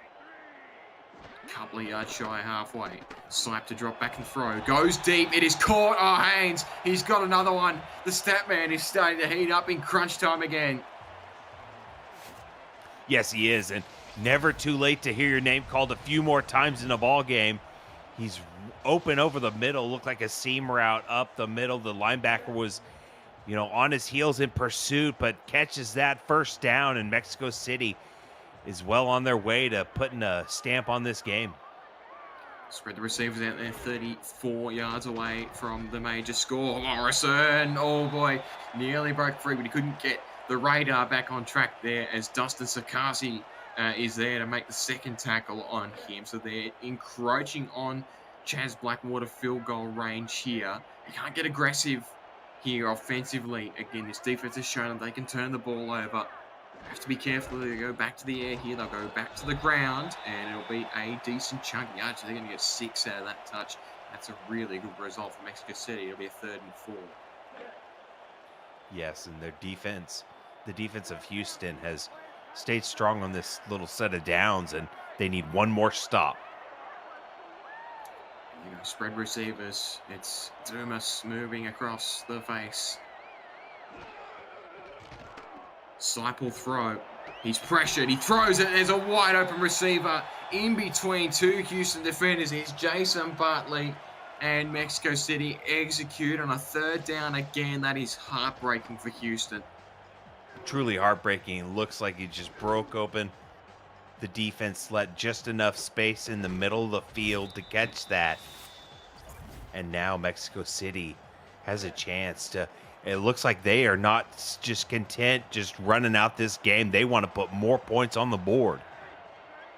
Couple of yards shy halfway. Sipe to drop back and throw. Goes deep. It is caught. Oh, Haynes. He's got another one. The stat man is starting to heat up in crunch time again. Yes, he is. And never too late to hear your name called a few more times in a ball game. He's open over the middle. Looked like a seam route up the middle. The linebacker was, on his heels in pursuit, but catches that first down, and Mexico City is well on their way to putting a stamp on this game. Spread the receivers out there 34 yards away from the major score. Morrison, oh boy, nearly broke free, but he couldn't get the radar back on track there as Dustin Sakasi is there to make the second tackle on him. So they're encroaching on Chaz Blackwater field goal range here. You can't get aggressive here offensively. Again, this defense has shown that they can turn the ball over. Have to be careful. They go back to the air here. They'll go back to the ground, and it'll be a decent chunk of yards. They're going to get 6 out of that touch. That's a really good result for Mexico City. It'll be a 3rd and 4. Yes, and their defense, the defense of Houston has stayed strong on this little set of downs, and they need one more stop. Spread receivers. It's Dumas moving across the face. Seipel throw. He's pressured. He throws it. There's a wide open receiver in between two Houston defenders. It's Jason Bartley, and Mexico City execute on a third down again. That is heartbreaking for Houston. Truly heartbreaking. Looks like he just broke open. The defense let just enough space in the middle of the field to catch that. And now Mexico City has a chance to. It looks like they are not just content just running out this game. They want to put more points on the board.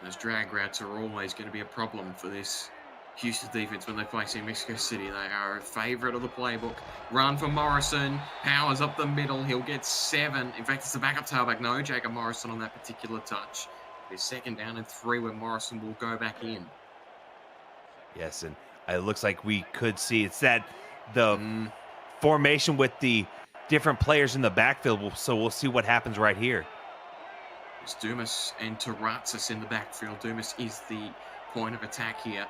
Those drag routes are always going to be a problem for this Houston defense when they're facing Mexico City. They are a favorite of the playbook. Run for Morrison. Powers up the middle. He'll get 7. In fact, it's the backup tailback. No Jacob Morrison on that particular touch. It's 2nd down and 3 where Morrison will go back in. Yes, and it looks like we could see it's that the formation with the different players in the backfield. So we'll see what happens right here. It's Dumas and Taratsis in the backfield. Dumas is the point of attack here.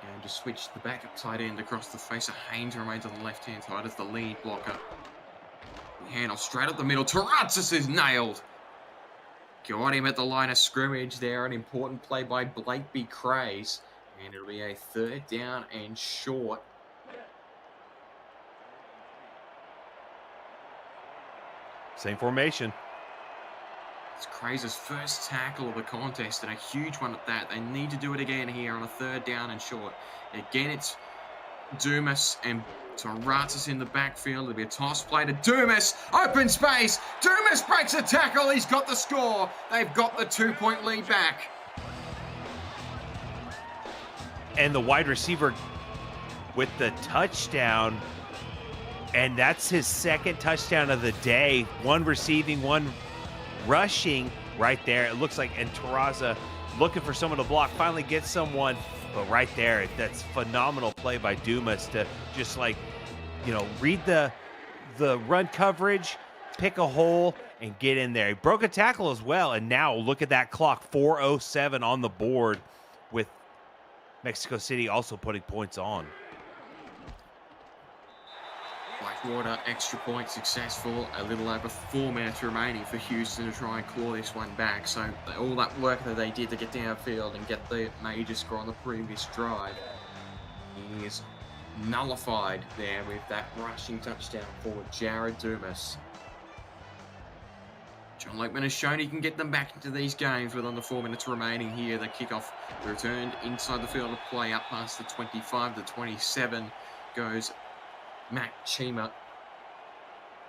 And to switch the backup tight end across the face of Haynes remains on the left-hand side as the lead blocker. Handoff straight up the middle. Taratsis is nailed. Got him at the line of scrimmage there. An important play by Blake B. Craze. And it'll be a 3rd down and short. Same formation. It's Craze's first tackle of the contest and a huge one at that. They need to do it again here on a 3rd down and short. Again, it's Dumas and Taratsis in the backfield. It'll be a toss play to Dumas. Open space. Dumas breaks a tackle. He's got the score. They've got the 2-point lead back. And the wide receiver with the touchdown. And that's his 2nd touchdown of the day. 1 receiving, 1 rushing right there. It looks like, and Terraza looking for someone to block, finally gets someone. But right there, that's phenomenal play by Dumas to just read the run coverage, pick a hole, and get in there. He broke a tackle as well, and now look at that clock, 4:07 on the board with Mexico City also putting points on. Blackwater, extra point successful. A little over 4 minutes remaining for Houston to try and claw this one back. So all that work that they did to get downfield and get the major score on the previous drive is nullified there with that rushing touchdown for Jared Dumas. John Lakeman has shown he can get them back into these games with under 4 minutes remaining here. The kickoff returned inside the field of play up past the 25 to 27 goes Matt Chima.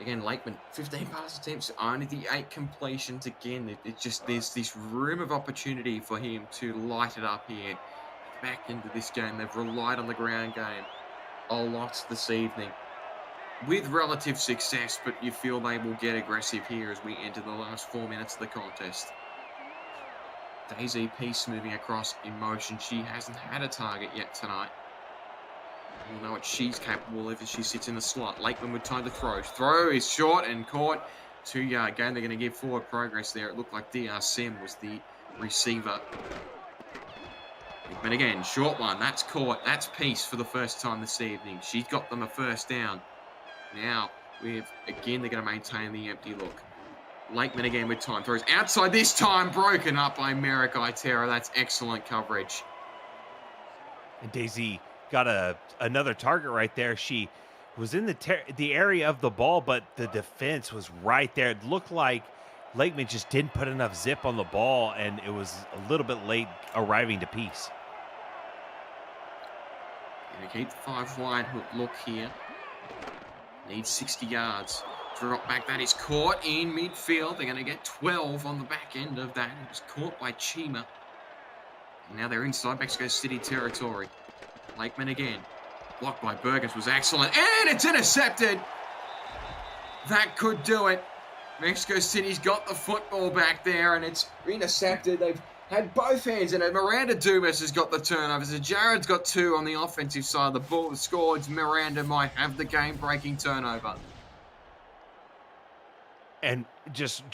Again, Lakeman, 15 pass attempts, only the 8 completions. Again, there's this room of opportunity for him to light it up here. Back into this game, they've relied on the ground game a lot this evening. With relative success, but you feel they will get aggressive here as we enter the last 4 minutes of the contest. Daisy Peace moving across in motion. She hasn't had a target yet tonight. We'll know what she's capable of as she sits in the slot. Lakeman with time to throw. Throw is short and caught. 2-yard gain. They're going to give forward progress there. It looked like DR Sim was the receiver. Lakeman again. Short one. That's caught. That's Peace for the first time this evening. She's got them a 1st down. Now, they're going to maintain the empty look. Lakeman again with time. Throws outside this time. Broken up by Merrick Itera. That's excellent coverage. And Daisy got another target right there. She was in the area of the ball, but the defense was right there. It looked like Lakeman just didn't put enough zip on the ball, and it was a little bit late arriving to Peace. Going to keep the 5 wide look here. Needs 60 yards. Drop back. That is caught in midfield. They're going to get 12 on the back end of that. It was caught by Chima. And now they're inside Mexico City territory. Lakeman again. Blocked by Bergens was excellent. And it's intercepted. That could do it. Mexico City's got the football back there and it's intercepted. They've had both hands in it. Miranda Dumas has got the turnovers. So Jared's got 2 on the offensive side. The ball scored. Miranda might have the game-breaking turnover. And just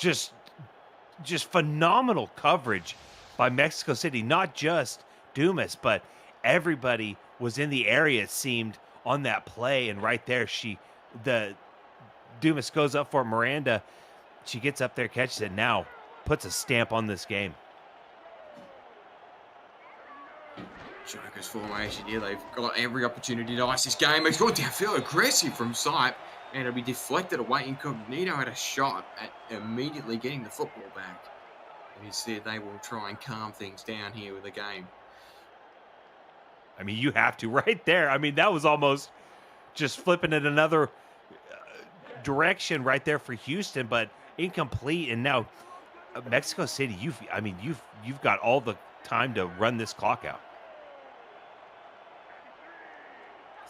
phenomenal coverage by Mexico City. Not just Dumas, but everybody was in the area, it seemed, on that play. And right there, the Dumas goes up for Miranda. She gets up there, catches it, now puts a stamp on this game. Joker's formation here. They've got every opportunity to ice this game. It's going downfield, aggressive from Sipe, and it'll be deflected away. Incognito had a shot at immediately getting the football back. And instead, they will try and calm things down here with the game. I mean, you have to right there. I mean, that was almost just flipping it another direction right there for Houston, but incomplete. And now Mexico City, you've got all the time to run this clock out.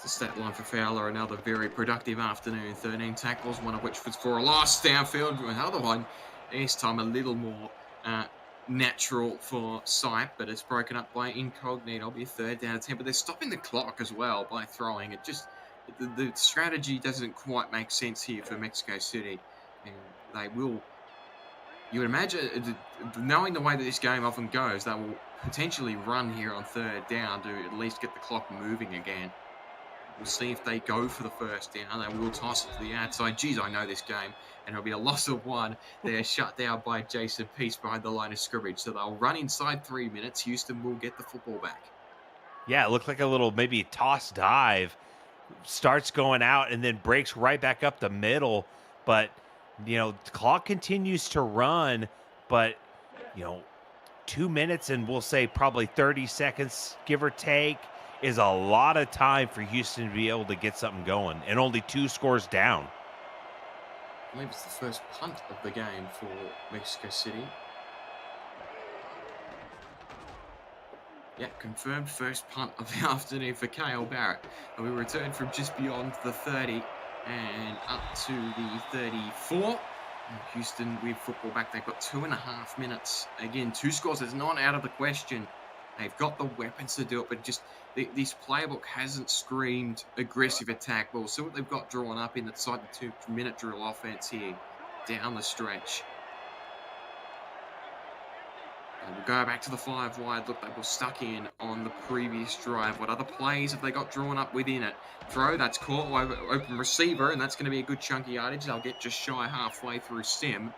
The stat line for Fowler, another very productive afternoon. 13 tackles, one of which was for a loss downfield. Another one, this time a little more natural for Sipe, but it's broken up by Incognito. It'll be a 3rd down attempt, but they're stopping the clock as well by throwing. It just, the strategy doesn't quite make sense here for Mexico City. And they will, you would imagine, knowing the way that this game often goes, they will potentially run here on 3rd down to at least get the clock moving again. We'll see if they go for the 1st down. They will toss it to the outside. Geez, I know this game. And it'll be a loss of 1. They're shut down by Jason Peace behind the line of scrimmage. So they'll run inside 3 minutes. Houston will get the football back. Yeah, it looked like a little maybe toss dive. Starts going out and then breaks right back up the middle. But, the clock continues to run. But, 2 minutes and we'll say probably 30 seconds, give or take, is a lot of time for Houston to be able to get something going, and only 2 scores down. I believe it's the first punt of the game for Mexico City. Yeah, confirmed first punt of the afternoon for Kale Barrett. And we return from just beyond the 30 and up to the 34. Houston with football back. They've got 2.5 minutes. Again, 2 scores is not out of the question. They've got the weapons to do it, but just this playbook hasn't screamed aggressive attack. We'll see what they've got drawn up inside the 2-minute drill offense here down the stretch. And we'll go back to the 5 wide. Look, they were stuck in on the previous drive. What other plays have they got drawn up within it? Throw, that's caught, open receiver, and that's going to be a good chunky yardage. They'll get just shy halfway through Sim.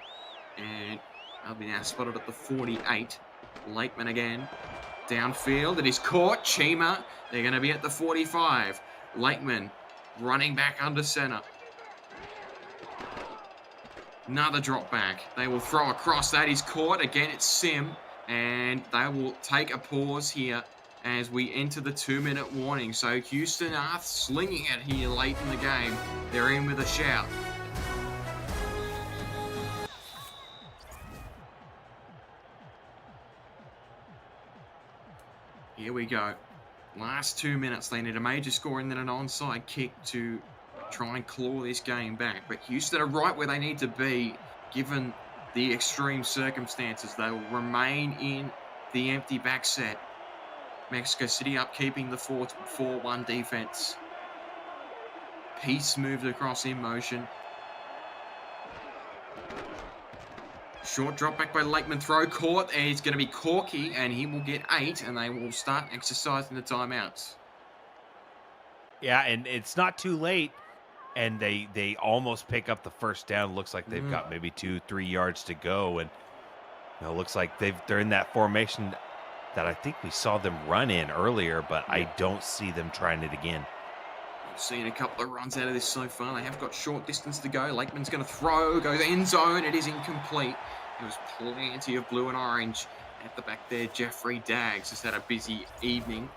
And they'll be now spotted at the 48. Lakeman again. Downfield, it is caught. Chima, they're going to be at the 45. Lakeman running back under center. Another drop back. They will throw across. That is caught. Again, it's Sim. And they will take a pause here as we enter the 2-minute warning. So Houston are slinging it here late in the game. They're in with a shout. Here we go. Last 2 minutes. They need a major score and then an onside kick to try and claw this game back. But Houston are right where they need to be, given the extreme circumstances. They will remain in the empty back set. Mexico City up, keeping the 4-1 defense. Peace moved across in motion. Short drop back by Lakeman, throw caught, and it's going to be Corky, and he will get 8, and they will start exercising the timeouts. Yeah, and it's not too late, and they almost pick up the 1st down. Looks like they've got maybe 2-3 yards to go, and it looks like they're in that formation that I think we saw them run in earlier, but I don't see them trying it again. We've seen a couple of runs out of this so far. They have got short distance to go. Lakeman's going to throw, goes end zone. It is incomplete. There was plenty of blue and orange at the back there. Jeffrey Daggs has had a busy evening.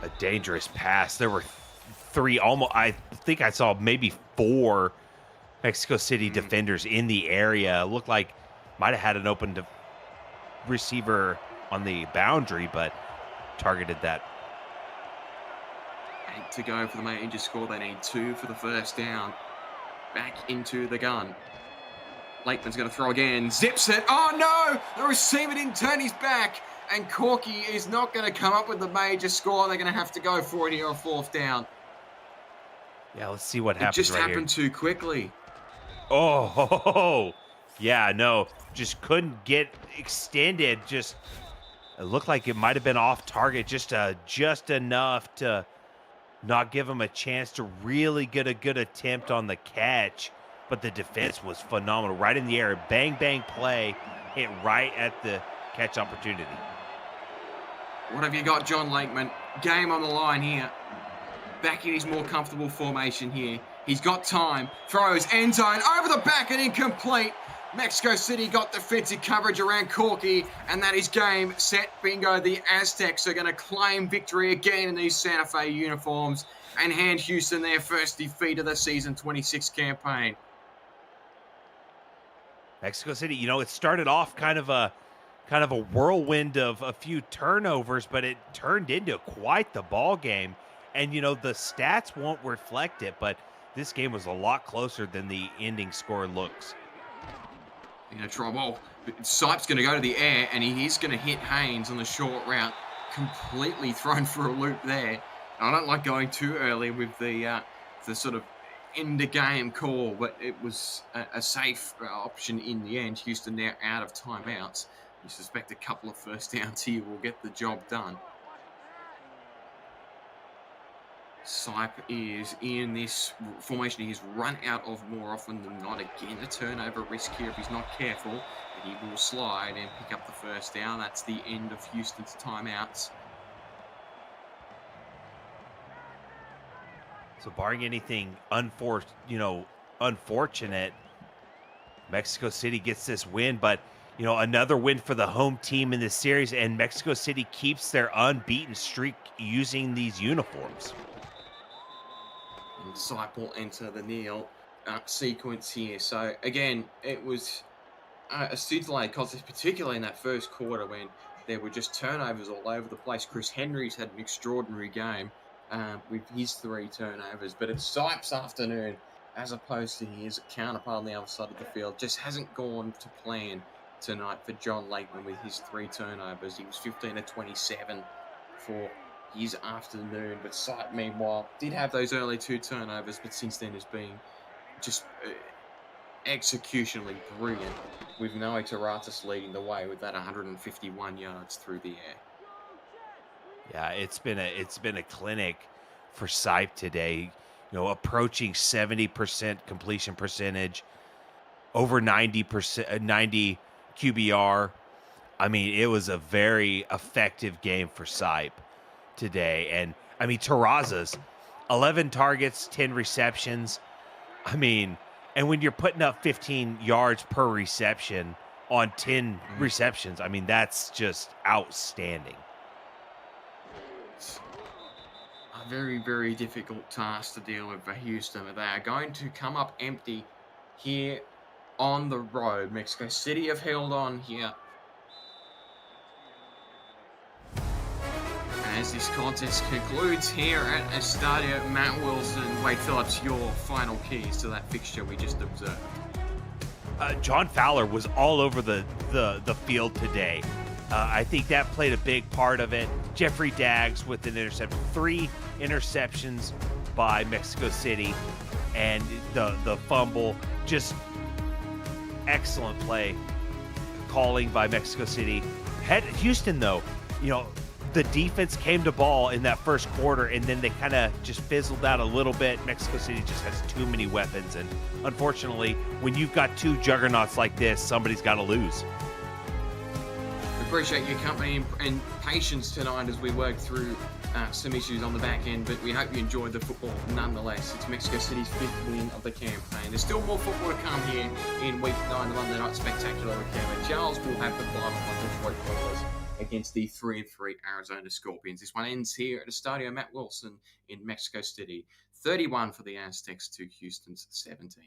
A dangerous pass. There were 3, almost, I think I saw maybe 4 Mexico City defenders in the area. Looked like might have had an open receiver on the boundary, but targeted that. 8 to go for the major score. They need 2 for the 1st down. Back into the gun. Lakeman's going to throw again. Zips it. Oh, no. The receiver didn't turn his back. And Corky is not going to come up with the major score. They're going to have to go for it here on fourth down. Yeah, let's see what It happens just right happened here. too quickly. Oh, yeah, no, just couldn't get extended. Just it looked like it might have been off target, just enough to not give him a chance to really get a good attempt on the catch. But the defense was phenomenal, right in the air, bang bang play, hit right at the catch opportunity. What have you got, John Lakeman? Game on the line here. Back in his more comfortable formation here. He's got time. Throws, end zone, over the back and incomplete. Mexico City got defensive coverage around Corky, and that is game, set, bingo. The Aztecs are going to claim victory again in these Santa Fe uniforms and hand Houston their first defeat of the season 26 campaign. Mexico City, it started off kind of a whirlwind of a few turnovers, but it turned into quite the ball game. And the stats won't reflect it, but this game was a lot closer than the ending score looks. Well, Sipe's going to go to the air, and he is going to hit Haynes on the short route. Completely thrown for a loop there. I don't like going too early with the sort of end of game call, but it was a safe option in the end. Houston now out of timeouts. You suspect a couple of first downs here will get the job done. Sipe is in this formation. He's run out of more often than not. Again, a turnover risk here if he's not careful. But he will slide and pick up the first down. That's the end of Houston's timeouts. So barring anything unfortunate, Mexico City gets this win, but another win for the home team in this series, and Mexico City keeps their unbeaten streak using these uniforms. And Sipe will enter the kneel sequence here. So again, it was a delay contest, particularly in that first quarter when there were just turnovers all over the place. Chris Henry's had an extraordinary game with his 3 turnovers, but it's Sipe's afternoon as opposed to his counterpart on the other side of the field. Just hasn't gone to plan tonight for John Lakeman with his 3 turnovers. He was 15 of 27 for his afternoon, but Sipe, meanwhile, did have those early 2 turnovers, but since then has been just executionally brilliant, with Noe Taratas leading the way with that 151 yards through the air. Yeah, it's been a clinic for Sipe today. Approaching 70% completion percentage, over 90%, 90 QBR. I mean, it was a very effective game for Sipe today. And I mean, Terrazas, 11 targets, 10 receptions. I mean, and when you're putting up 15 yards per reception on 10 receptions, I mean, that's just outstanding. It's a very, very difficult task to deal with for Houston. They are going to come up empty here on the road. Mexico City have held on here. As this contest concludes here at Estadio Matt Wilson, Wade Phillips, your final keys to that fixture we just observed. John Fowler was all over the field today. I think that played a big part of it. Jeffrey Daggs with an interception, 3 interceptions by Mexico City, and the fumble, just excellent play calling by Mexico City. Houston, though, the defense came to ball in that first quarter, and then they kind of just fizzled out a little bit. Mexico City just has too many weapons, and unfortunately, when you've got 2 juggernauts like this, somebody's got to lose. We appreciate your company and patience tonight as we work through some issues on the back end, but we hope you enjoyed the football nonetheless. It's Mexico City's 5th win of the campaign. There's still more football to come here in Week 9, the Monday Night Spectacular with Cameron Charles. Will have the final one Detroit Cowboys against the 3-3 Arizona Scorpions. This one ends here at Estadio Matt Wilson in Mexico City. 31 for the Aztecs to Houston's 17.